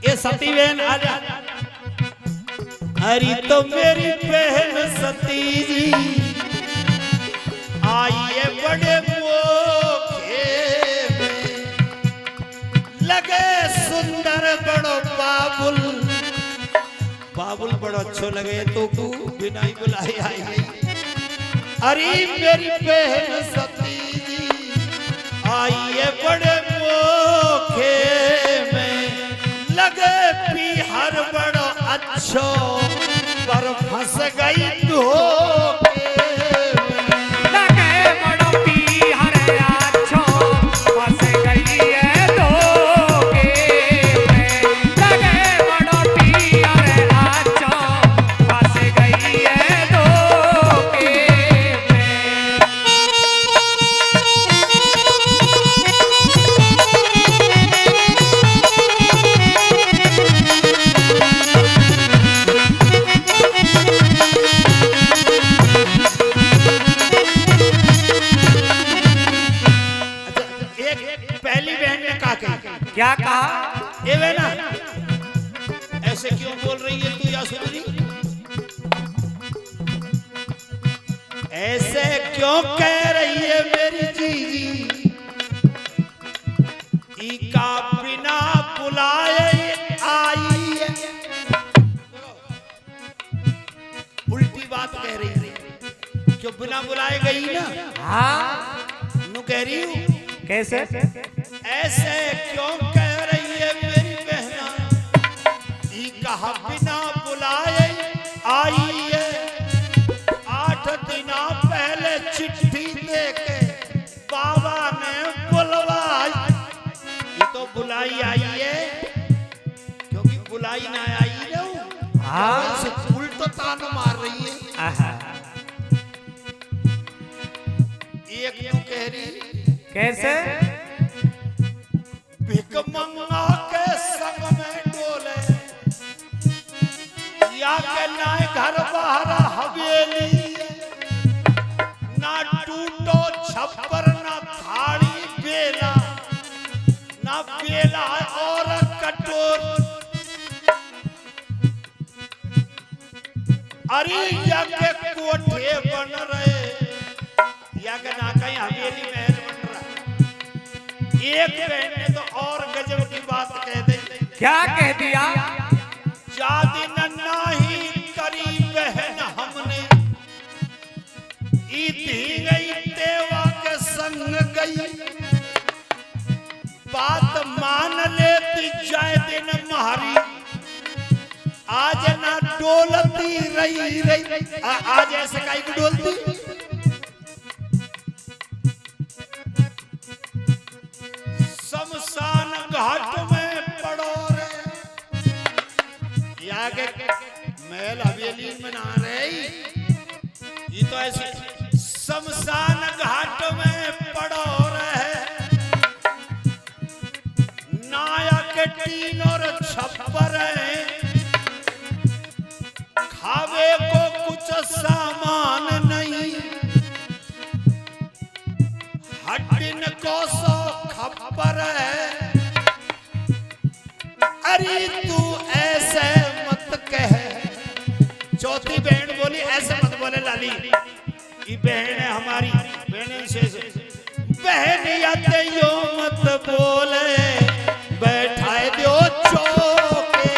ये सती बहन आजा। अरे तो मेरी बहन सती जी आइए बड़े मोखे में, लगे सुंदर बड़ो बाबुल, बाबुल बड़ो अच्छो लगे तो को बिना ही बुलाए आई। अरे मेरी बहन सती जी आइए बड़े मोखे में, लगे पीहर बड़ो अच्छो पर फंस गई धोखे। क्या कहा? ये वे ना ऐसे क्यों बोल रही है तू यासुरी? ऐसे क्यों कह रही है मेरी जीजी? इका बिना बुलाए आई है। उल्टी बात कह रही है, जो बिना बुलाए गई ना। हाँ नु कह रही हूँ। कैसे? ऐसे क्यों कह रही है मेरी बहना? कहा बिना बुलाए आई है। 8 दिन पहले चिट्ठी देके बाबा ने बुलवाई। ये तो बुलाई आई है, क्योंकि बुलाई ना आई रहो। हाँ उल्टो तान मार रही है। आहा, एक यूं कह रही, कैसे? भिकमंगा के संग में डोले, या के ना घर बाहर हवेली, ना टूटो छप्पर ना थाली बेला, ना बेला और कटोर। अरे या के कोठे बन रहे, या के ना कहीं हवेली महल बन रहा। एक बहन ने तो और गजब की बात कह दी। क्या कह दिया? जादी नन्ना ही करी बहन हमने, ईदी गई देवा के संग गई, बात मान लेती जाए दिन मारी, आज ना डोलती रही आज ऐसे काई को डोलती। शमशान घाट में पड़ो रे, या के महल हवेली में ना रही, ये तो ऐसे शमशान घाट में पड़ो रहे, नाया के टीन और छप्पर है, खावे को कुछ सामान नहीं, हड्डिन को सो खबर है। अरे तू ऐसे मत कह, चौथी बहन बोली ऐसे मत बोले लाली, ये बहन है हमारी बहन से बहन या यो मत बोले, बैठाए दो चौके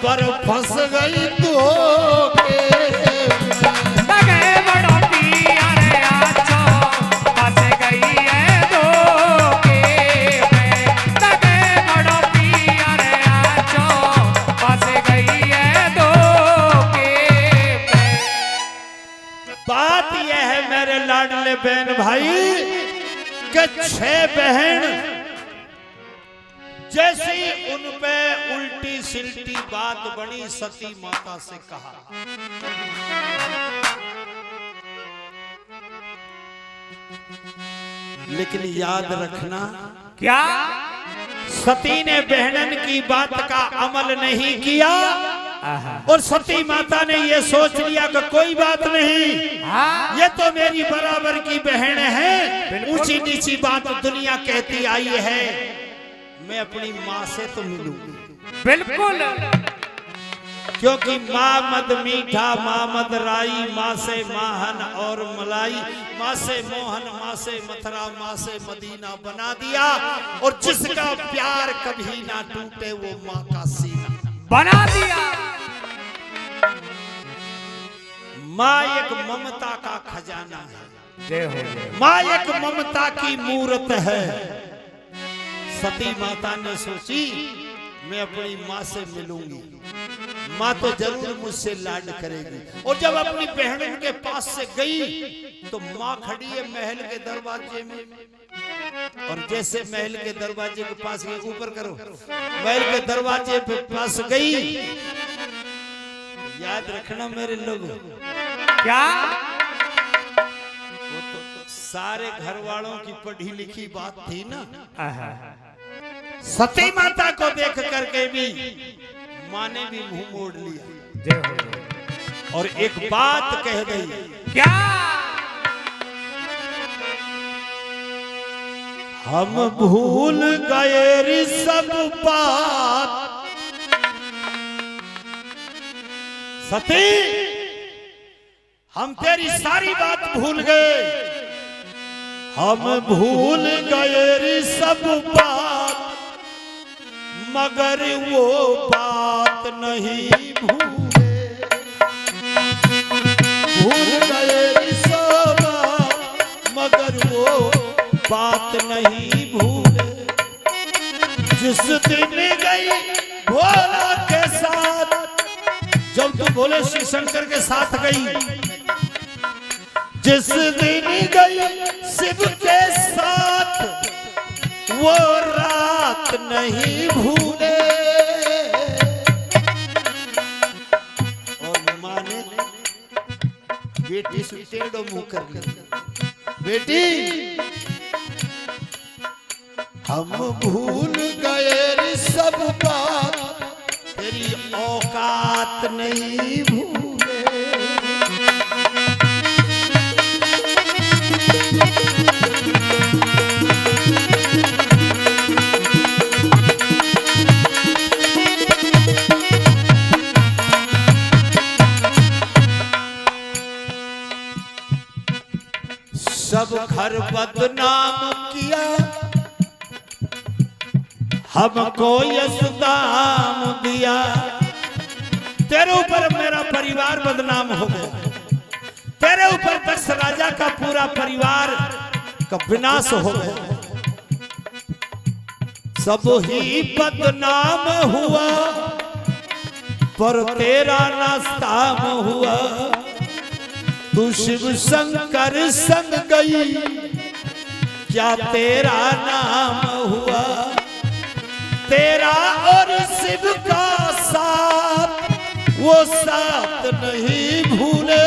पर फंस गई धोखे लगे बड़ो पिया रे आछो, फंस गई है धोखे में, लगे बड़ो पिया रे आछो, फंस गई है धोखे में। बात यह है मेरे लाडले बहन भाई कि 6 बहन जैसी उन पे उल्टी सिल्टी बात बनी, सती माता से कहा, लेकिन याद रखना क्या? सती ने बहनन की बात का अमल नहीं किया, और सती माता ने ये सोच लिया कि कोई बात नहीं, हाँ? ये तो मेरी बराबर की बहन है, ऊंची नीची बात दुनिया कहती आई है, मैं अपनी माँ से तो मिलूंगी। बिल्कुल, क्योंकि माँ मद मीठा माँ मद राई, माँ से माहन और मलाई, माँ से मोहन माँ से मथुरा माँ से मदीना बना दिया, और जिसका प्यार कभी ना टूटे वो माँ का सीना बना दिया। माँ एक ममता का खजाना है, जय हो जय। माँ एक ममता की मूर्त है। सती माता ने सोची मैं अपनी माँ से मिलूंगी, माँ तो जरूर मुझसे लाड करेगी, और जब अपनी बहन के पास से गई तो माँ खड़ी है महल के दरवाजे में, और जैसे महल के दरवाजे के पास गई, ऊपर करो, महल के दरवाजे पे पास गई, याद रखना मेरे लोग, क्या? वो तो सारे घर वालों की पढ़ी लिखी बात थी ना। सती माता को देख करके भी माँ ने भी मुंह मोड़ लिया, जय हो जय। और एक बात कह गई, क्या? हम भूल गए रे सब बात, सती हम तेरी सारी बात भूल गए, हम भूल गए रे सब बात, मगर वो बात नहीं भूले, भूल गए सब मगर वो बात नहीं भूले। जिस दिन गई भोला के साथ, जब तू भोले श्री शंकर के साथ गई, जिस दिन गई शिव के साथ वो रात नहीं भूले। और माँ ने बेटी से टेढ़ो मुंह कर लिया, बेटी हम भूल गए रे सब बात, तेरी औकात नहीं भूले। सब घर बदनाम किया, हमको यशदाम दिया। तेरे ऊपर मेरा परिवार बदनाम हो गया, तेरे ऊपर दक्ष राजा का पूरा परिवार का विनाश हो गया। सब ही बदनाम हुआ पर तेरा नास्ताम हुआ। तू शिव शंकर संग गई, क्या तेरा नाम हुआ। तेरा और शिव का साथ वो साथ नहीं भूले।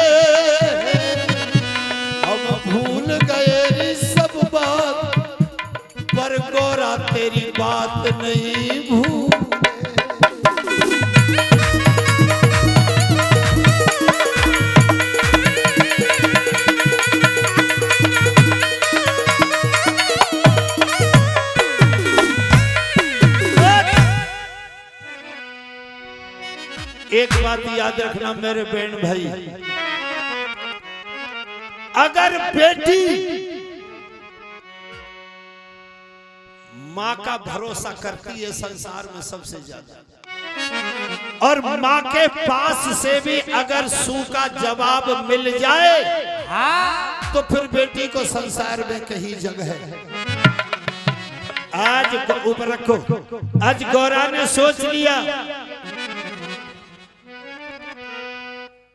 हम भूल गए रे सब बात, पर गोरा तेरी बात नहीं भूले। एक बात याद रखना मेरे बहन भाई, अगर बेटी माँ का भरोसा करती है संसार में सबसे ज्यादा, और माँ के पास से भी अगर सू का जवाब मिल जाए तो फिर बेटी को संसार में कहीं जगह है। आज ऊपर रखो, आज गौरा ने सोच लिया,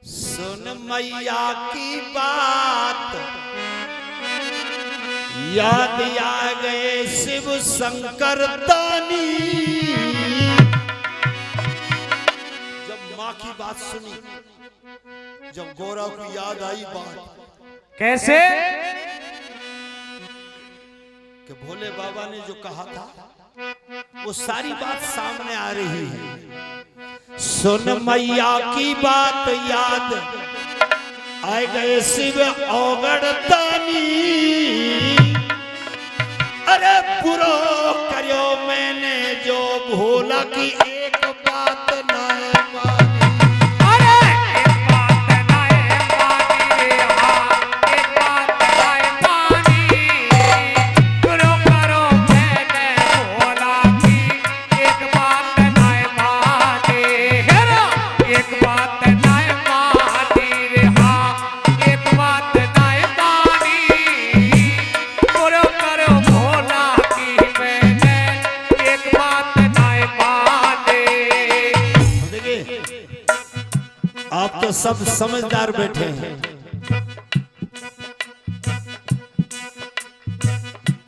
सुन मैया की बात, याद आ गए शिव शंकर दानी। जब माँ की बात सुनी, जब गौरा को याद आई बात, कैसे कि भोले बाबा ने जो कहा था वो सारी बात सामने आ रही है। सुन मैया की बात, याद आए गए शिव औगड़ दानी। अरे पुरो करो मैंने जो भोला की एक बात ना मानी। अरे एक बात ना मानी, हाँ एक बात ना मानी। पुरो करो मैंने भोला की एक बात ना मानी। हेरा एक बात ना मानी रे, हाँ एक बात ना मानी। पुरो करो भोला की मैंने एक बात ना मानी। देखिए आप तो सब समझदार बैठे हैं।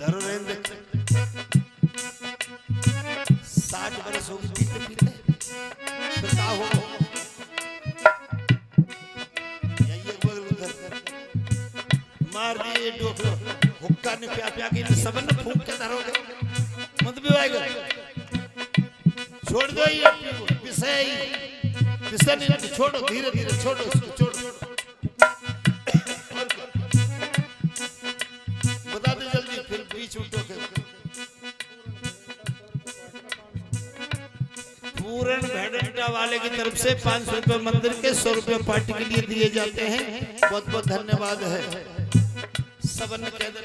धरोरेंद्र 60 बरस हो गए पीते पीते, फिर क्या हो मार दिए डोकरो, हुक्का ने प्या प्या के सबन फूंक के धरोगे मत भी आएगा। छोड़ दो ये विषय, विषय नहीं छोड़ो, धीरे धीरे छोड़ो इसको, छोड़ो। बता दे जल्दी, फिर बीच में टोके। पूरन भेड़ंटा वाले की तरफ से 500 रुपए मंदिर के, 100 रुपए पार्टी के लिए दिए जाते हैं। बहुत बहुत धन्यवाद है। सबन कह दे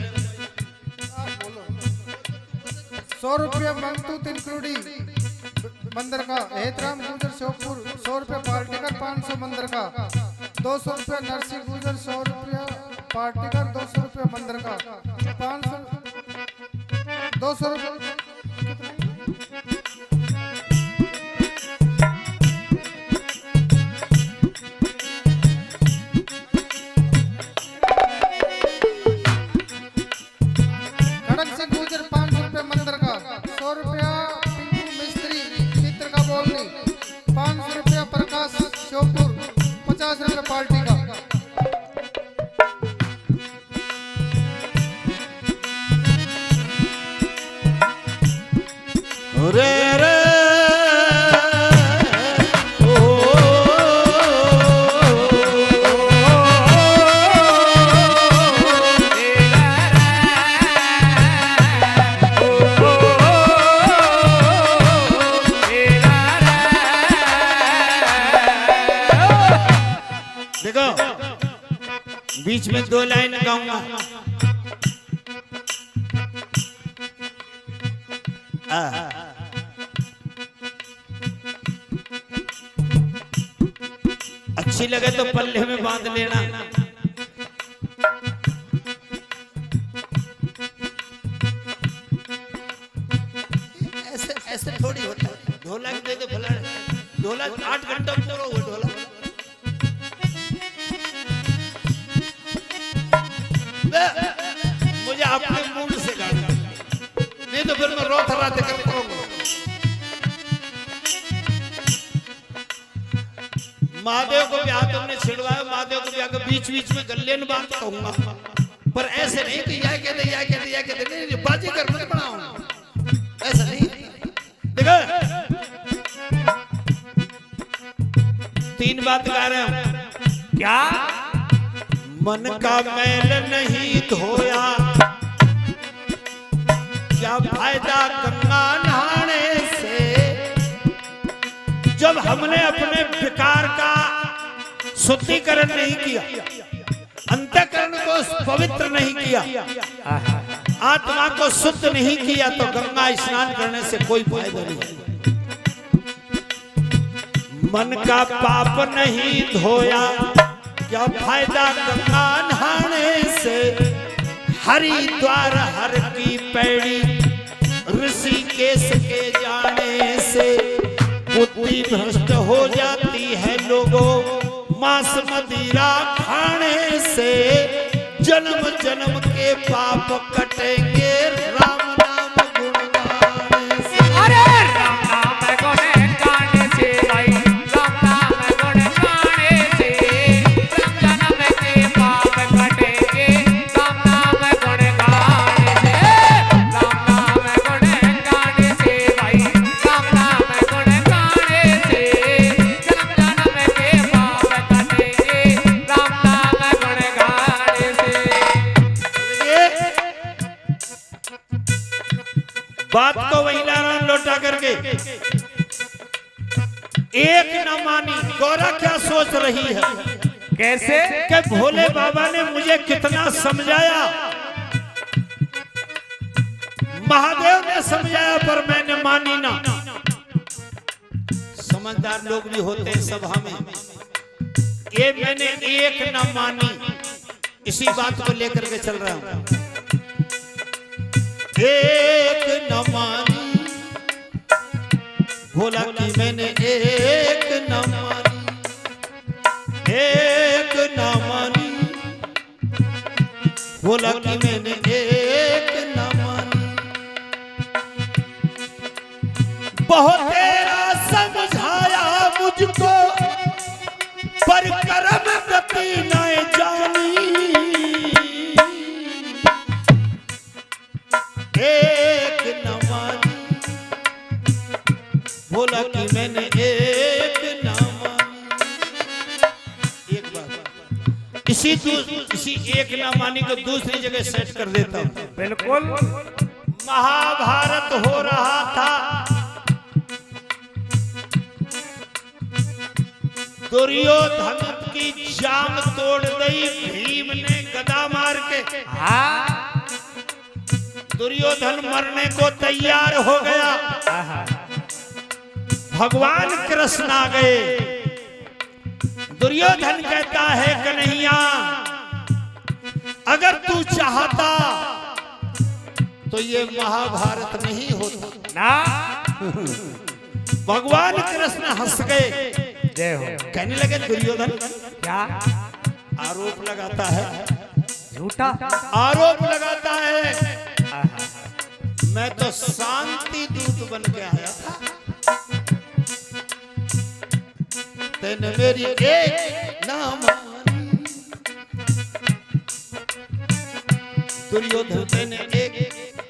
100 रुपया मंगतूत इंक्लूडिंग मंदिर का। हेतराम गुजर श्योपुर 100 रुपया पार्टीकर 500 मंदिर का। 200 रुपया नरसिंह गुजर 100 रुपया पार्टीकर 200 रुपया मंदिर का। 500 200 रुपया खड़क सिंह गुजर 500 रुपया मंदिर का। 100 रुपया पिंकू मिस्त्री चित्र का बोलनी। 500 रुपया प्रकाश श्योपुर 50 रुपया पार्टी का। रे रे देखो बीच में 2 लाइन गाऊंगा। अच्छी लगे तो पल्ले में बांध लेना। ऐसे ऐसे थोड़ी होता है। ढोलक दे दो भला, ढोलक 8 घंटा पूरा हुआ ढोलक। मुझे अपने मूड से गाना, नहीं तो फिर मैं रो थराते कर पड़ूंगा। महादेव को ब्याह तुमने छिड़वाया, महादेव को ब्याह के बीच बीच में गले में बात कहूंगा, पर ऐसे नहीं कि या कहते नहीं बाजी कर मत बनाओ, ऐसा नहीं। देखो 3 बात गा रहे हैं। क्या? मन का मैल नहीं धोया, क्या फायदा गंगा नहाने से, जब हमने अपने विकार का शुद्धिकरण नहीं किया, अंतःकरण को पवित्र नहीं किया, आत्मा को शुद्ध नहीं किया, तो गंगा स्नान करने से कोई फायदा नहीं। मन का पाप नहीं धोया, क्या फायदा गंगा नहाने से, हरिद्वार हर की पैड़ी ऋषिकेश के जाने से, बुद्धि भ्रष्ट हो जाती है लोगों मांस मदिरा खाने से, जन्म जन्म के पाप कटेंगे राम नाम गुण गाने से। अरे राम नाम गुण गाने से भाई, राम नाम गुण गाने से जन्म के पाप कटेंगे, राम नाम गुण गाने से, राम नाम गुण गाने से भाई, राम नाम गुण गाने से जन्म के पाप कटेंगे, राम नाम गुण गाने से। बात को वही नारायण लौटा करके एक न मानी। गौरा क्या सोच रही है? कैसे? कि भोले बाबा ने मुझे कितना समझाया, महादेव ने समझाया, पर मैंने मानी ना। समझदार लोग भी होते हैं सभा में, ये मैंने एक न मानी, इसी बात को लेकर के चल रहा हूं। एक न मानी भोला की मैंने, एक न मानी, एक न मानी भोला की मैंने, एक न मानी। बहुत तेरा समझाया मुझको, पर कर्म गति न जानी। एक न मानी भोला की मैंने, एक न मानी। एक बात इसी एक न मानी को दूसरी जगह सेट कर देता हूं। बिल्कुल। महाभारत हो रहा था, दुर्योधन की जांग तोड़ दी भीम ने गदा मार के। हाँ। दुर्योधन मरने को तैयार हो गया। भगवान कृष्ण आ गए। दुर्योधन कहता है कन्हैया अगर तू चाहता तो ये महाभारत नहीं होता ना। भगवान कृष्ण हंस गए। जय हो। कहने लगे दुर्योधन क्या आरोप लगाता है, झूठा आरोप लगाता है। मैं तो शांति दूत बन के आया था, तेने मेरी एक ना मानी। दुर्योधन तेने एक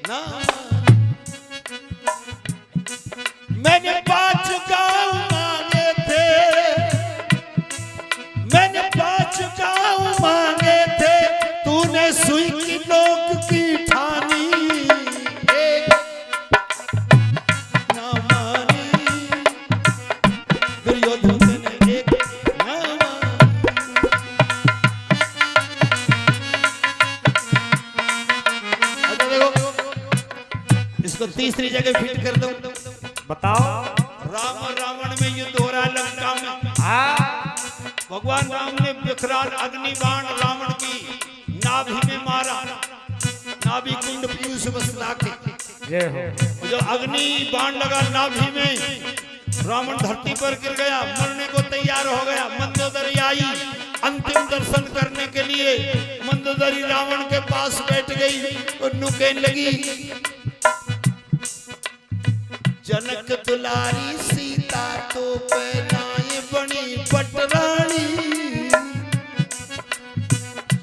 ना मानी। मैंने 5 गांव मांगे थे, मैंने 5 गांव मांगे थे, तूने सुई की नोक की ठानी। एक ना मानी। दुर्योधन तेने एक ना मानी। अच्छा देखो, इसको तीसरी जगह फिट कर दो। बताओ। राम और रावण में युद्ध हो रहा है लंका में। हाँ। भगवान राम ने विकराल अग्नि बाण रावण की नाभि में मारा, नाभि कुंड पीयूष बसला के। जय हो। जो अग्नि बाण लगा नाभि में, रावण धरती पर गिर गया, मरने को तैयार हो गया। मंदोदरी आई अंतिम दर्शन करने के लिए। मंदोदरी रावण के पास बैठ गई और नु कहने लगी जनक दुलारी सीता तो पहनाए बनी पटरानी।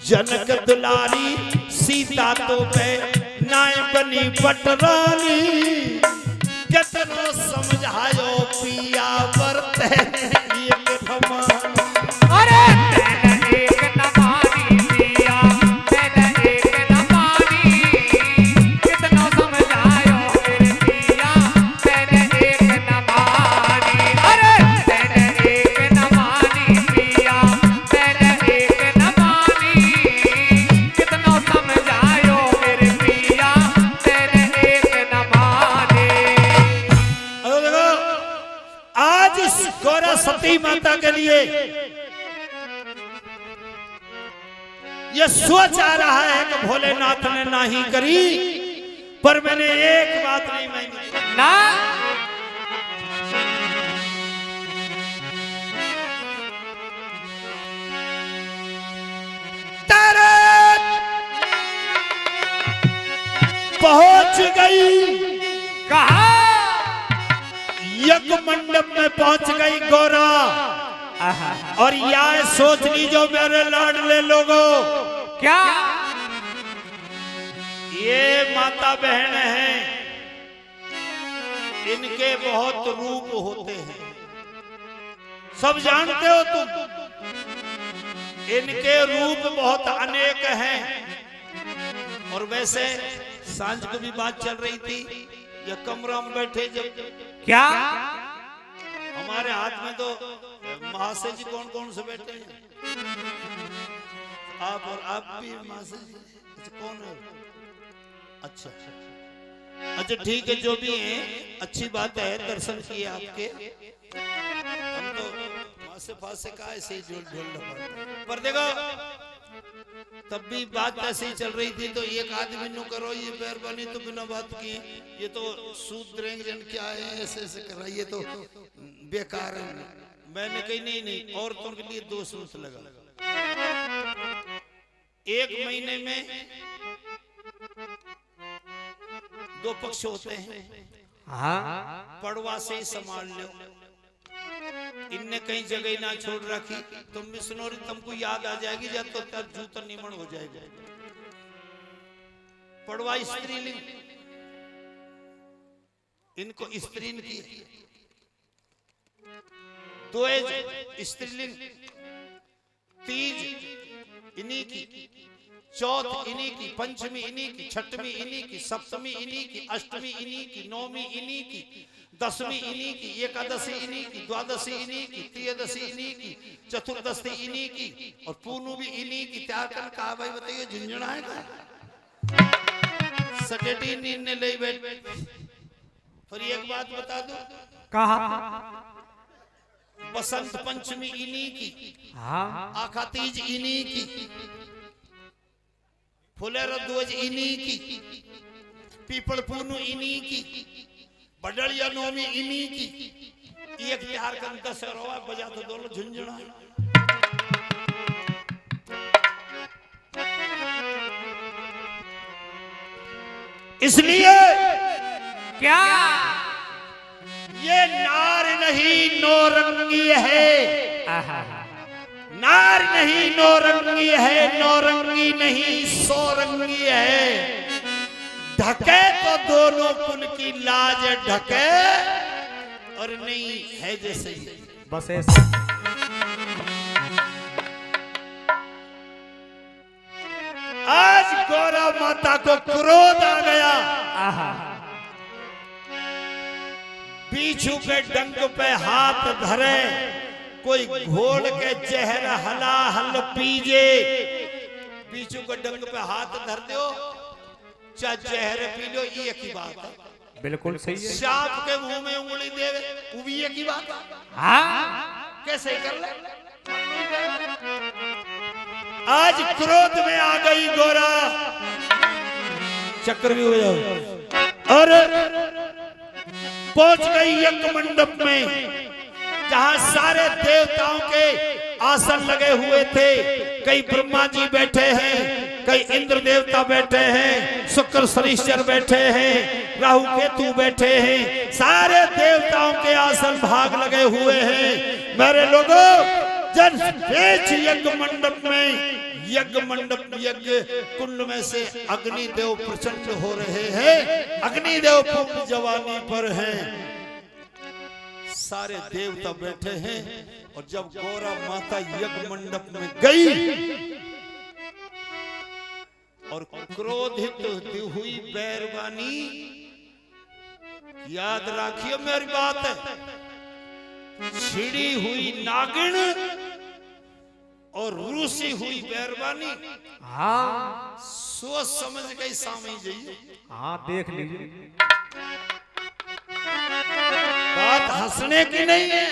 जनक दुलारी सीता तो पहनाए बनी पटरानी। कितनो समझायो पिया बरते एक हमारी। अरे तेरे एक न मानी पिया, तेरे एक न मानी। कितना समझायो मेरे पिया, तेरे एक न मानी। अरे तेरे एक न मानी पिया, तेरे एक न मानी। कितना समझायो मेरे पिया, तेरे एक न मानी। अरे देखो, आज इस गौरा सती माता के लिए ये सोच आ रहा है कि भोलेनाथ ने नाही करी, पर मैंने एक बात नहीं मानी। ना। तरत पहुंच गई, कहा यज्ञ मंडप में पहुंच गई गौरा। और यह सोच लीजो मेरे लाडले लोगों, क्या ये माता बहन हैं, इनके बहुत रूप होते हैं, सब जानते हो तुम। इनके रूप बहुत अनेक हैं। और वैसे सांझ को भी बात चल रही थी, ये कमरा में बैठे जब क्या हमारे हाथ में तो महाशय जी कौन कौन से बैठे हैं, आप और आप भी महाशय जी। अच्छा कौन है? अच्छा अच्छा ठीक है, जो भी है अच्छी बात है, दर्शन किए आपके। हम तो मासे फासे का ऐसे ही झोल झोल लगा। पर देखो तब भी बात ऐसे ही चल रही थी, तो एक आदमी नु करो ये मेहरबानी तो बिना बात किए, ये तो सूद रेंजन क्या है, ऐसे ऐसे कर रहा है, ये तो बेकार है। मैंने कही नहीं नहीं, औरतों के लिए 2 सूद लगा। 1 महीने में 2 पक्ष होते हैं। हाँ। पड़वा से ही संभाल लो, इनने कहीं जगह ना छोड़ रखी, तुम भी सुनो, तुमको याद आ जाएगी जब तो तब जूता निमन हो जाएगा। पड़वा स्त्रीलिंग, इनको स्त्रीन की, द्विज स्त्रीलिंग, तीज इन्हीं की, चौथ इन्हीं की, पंचमी इन्हीं की, छठवीं इन्हीं की, सप्तमी इन्हीं की, अष्टमी इन्हीं की, नौवीं इन्हीं की, 10वीं इन्हीं की, एकादशी इन्हीं की, द्वादशी इन्हीं की, त्रयोदशी इन्हीं की, चतुर्दशी इन्हीं की, और पूर्णु भी इन्हीं की। त्यार कर कहा भाई बताइए झुंझुना है का सटेटी नींद ने ले बैठ। फिर एक बात बता दो, कहा बसंत पंचमी इन्हीं की, हाँ आखा तीज इन्हीं की, फुलेर ध्वज इन्हीं की, पीपल पूनू इन्हीं की, बडलिया नौमी इन्हीं की। एक त्यार का दशहरा बजा तो दोनों झुंझुना। इसलिए क्या ये नार नहीं नौरंगी है, आहा नार नहीं नौरंगी है, नौरंगी नहीं सोरंगी है। ढके तो दोनों कुल की लाज ढके और नहीं है जैसे ही। बस ऐसे आज गौरा माता को क्रोध आ गया, आहा बीछू के डंक पे हाथ धरे, कोई घोल के जहर हला हल पीजे। बीछू के डंक पे हाथ धर दो चाहे जहर पी लो, ये की बात है। बिल्कुल सही है। सांप के मुंह में उंगली देवे वो भी ये की बात है। हाँ कैसे कर ले? आज क्रोध में आ गई गोरा, चक्र भी हो जाओ और पहुंच गई यज्ञ मंडप में, जहां सारे देवताओं के आसन लगे हुए थे। कई ब्रह्मा जी बैठे हैं, कई इंद्र देवता बैठे हैं, शुक्र शनिश्चर बैठे हैं, राहु केतु बैठे हैं। सारे देवताओं के आसन भाग लगे हुए हैं। मेरे लोगों, जब बेच यज्ञ मंडप में, यज्ञ मंडप यज्ञ कुंड में से अग्निदेव प्रचंड हो रहे हैं। अग्निदेव खूब जवानी पर हैं, सारे देवता बैठे हैं। और जब गौरा माता यज्ञ मंडप में गई और क्रोधित हुई बैरवानी, याद रखियो मेरी बात है, छिड़ी हुई नागिन और रूसी हुई बैरवानी, हाँ सोच समझ गई सामने जाइए। हाँ देख लीजिए, बात हंसने की नहीं है।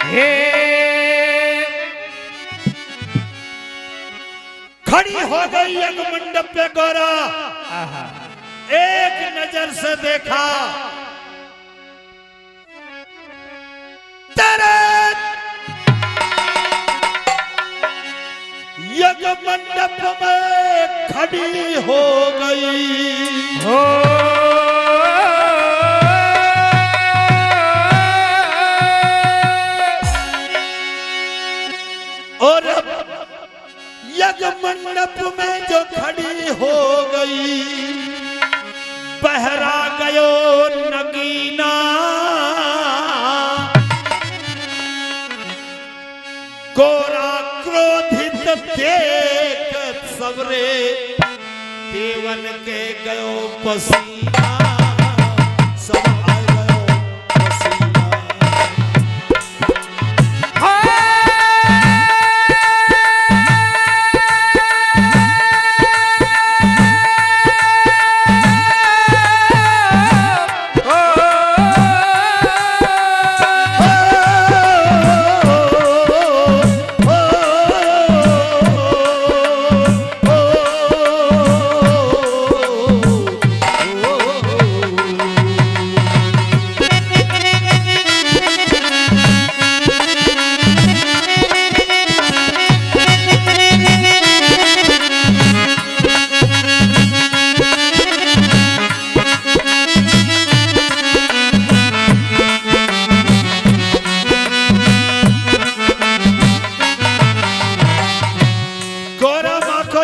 हे खड़ी हो गई यज्ञ मंडप पे गौरा, आहा एक नजर से देखा, यज्ञ मंडप में खड़ी हो गई। हो और यज्ञ मंडप में जो खड़ी हो गई, बहरा गयो नगीना, गोरा क्रोधित देख सबरे, देवन के गयो पसीना, सब आ गयो पसीना।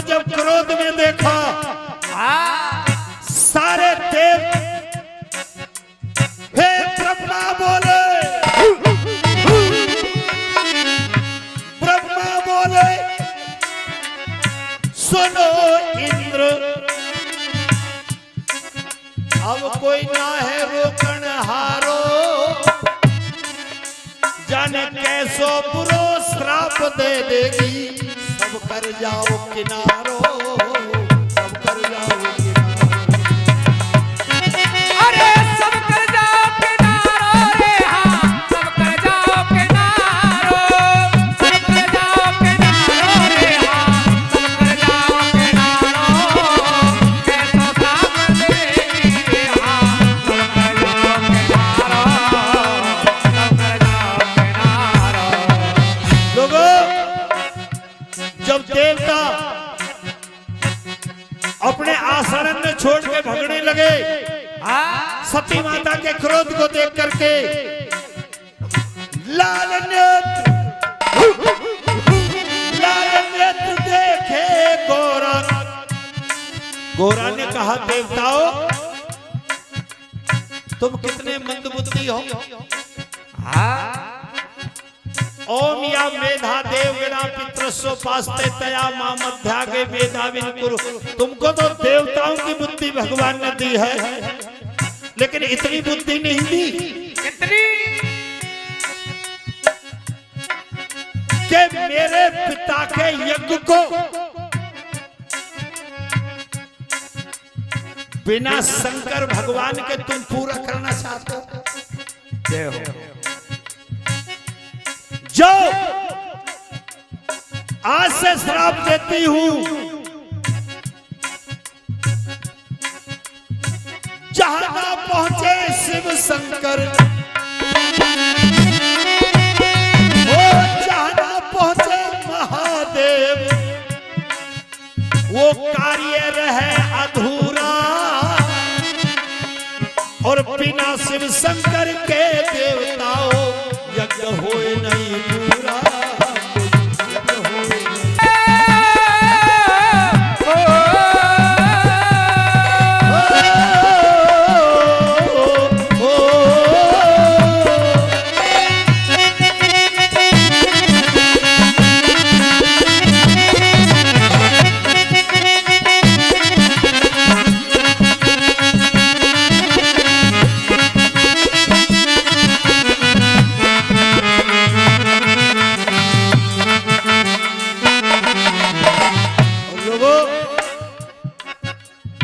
जब क्रोध में देखा, सारे देव हे ब्रह्मा बोले, ब्रह्मा बोले सुनो इंद्र, अब कोई ना है रोकन हारो, जाने कैसो बुरो श्राप दे देगी, सब कर जाओ किनारो, सब कर जाओ किनारो। अरे सती माता के क्रोध को देख करके लाल नेत्र देखे गोरा। गोरा ने कहा देवताओं तुम कितने मंदबुद्धि हो। ओम या मेधा देव विना पितृस्व पास्ते तया मामध्यागे वेदा विनुकुरु। तुमको तो देवताओं की बुद्धि भगवान ने दी है, लेकिन इतनी बुद्धि नहीं दी कितनी कि मेरे पिता के यज्ञ को बिना शंकर भगवान के तुम पूरा करना चाहते हो। जय हो। जो आज से श्राप देती हूं, जहां ना पहुंचे शिव शंकर, वो जहां ना पहुंचे महादेव, वो कार्य रहे अधूरा। और बिना शिव शंकर के देवताओं यज्ञ होए नहीं पूरा।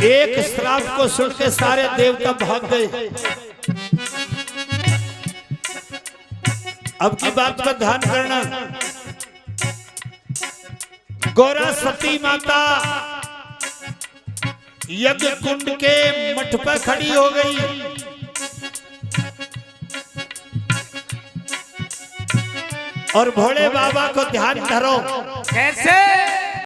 एक श्राप को सुन के सारे देवता भाग गए। अब की बात पर ध्यान करना। गौरा सती माता यज्ञ कुंड के मठ पर खड़ी हो गई। और भोले बाबा को ध्यान धरो। कैसे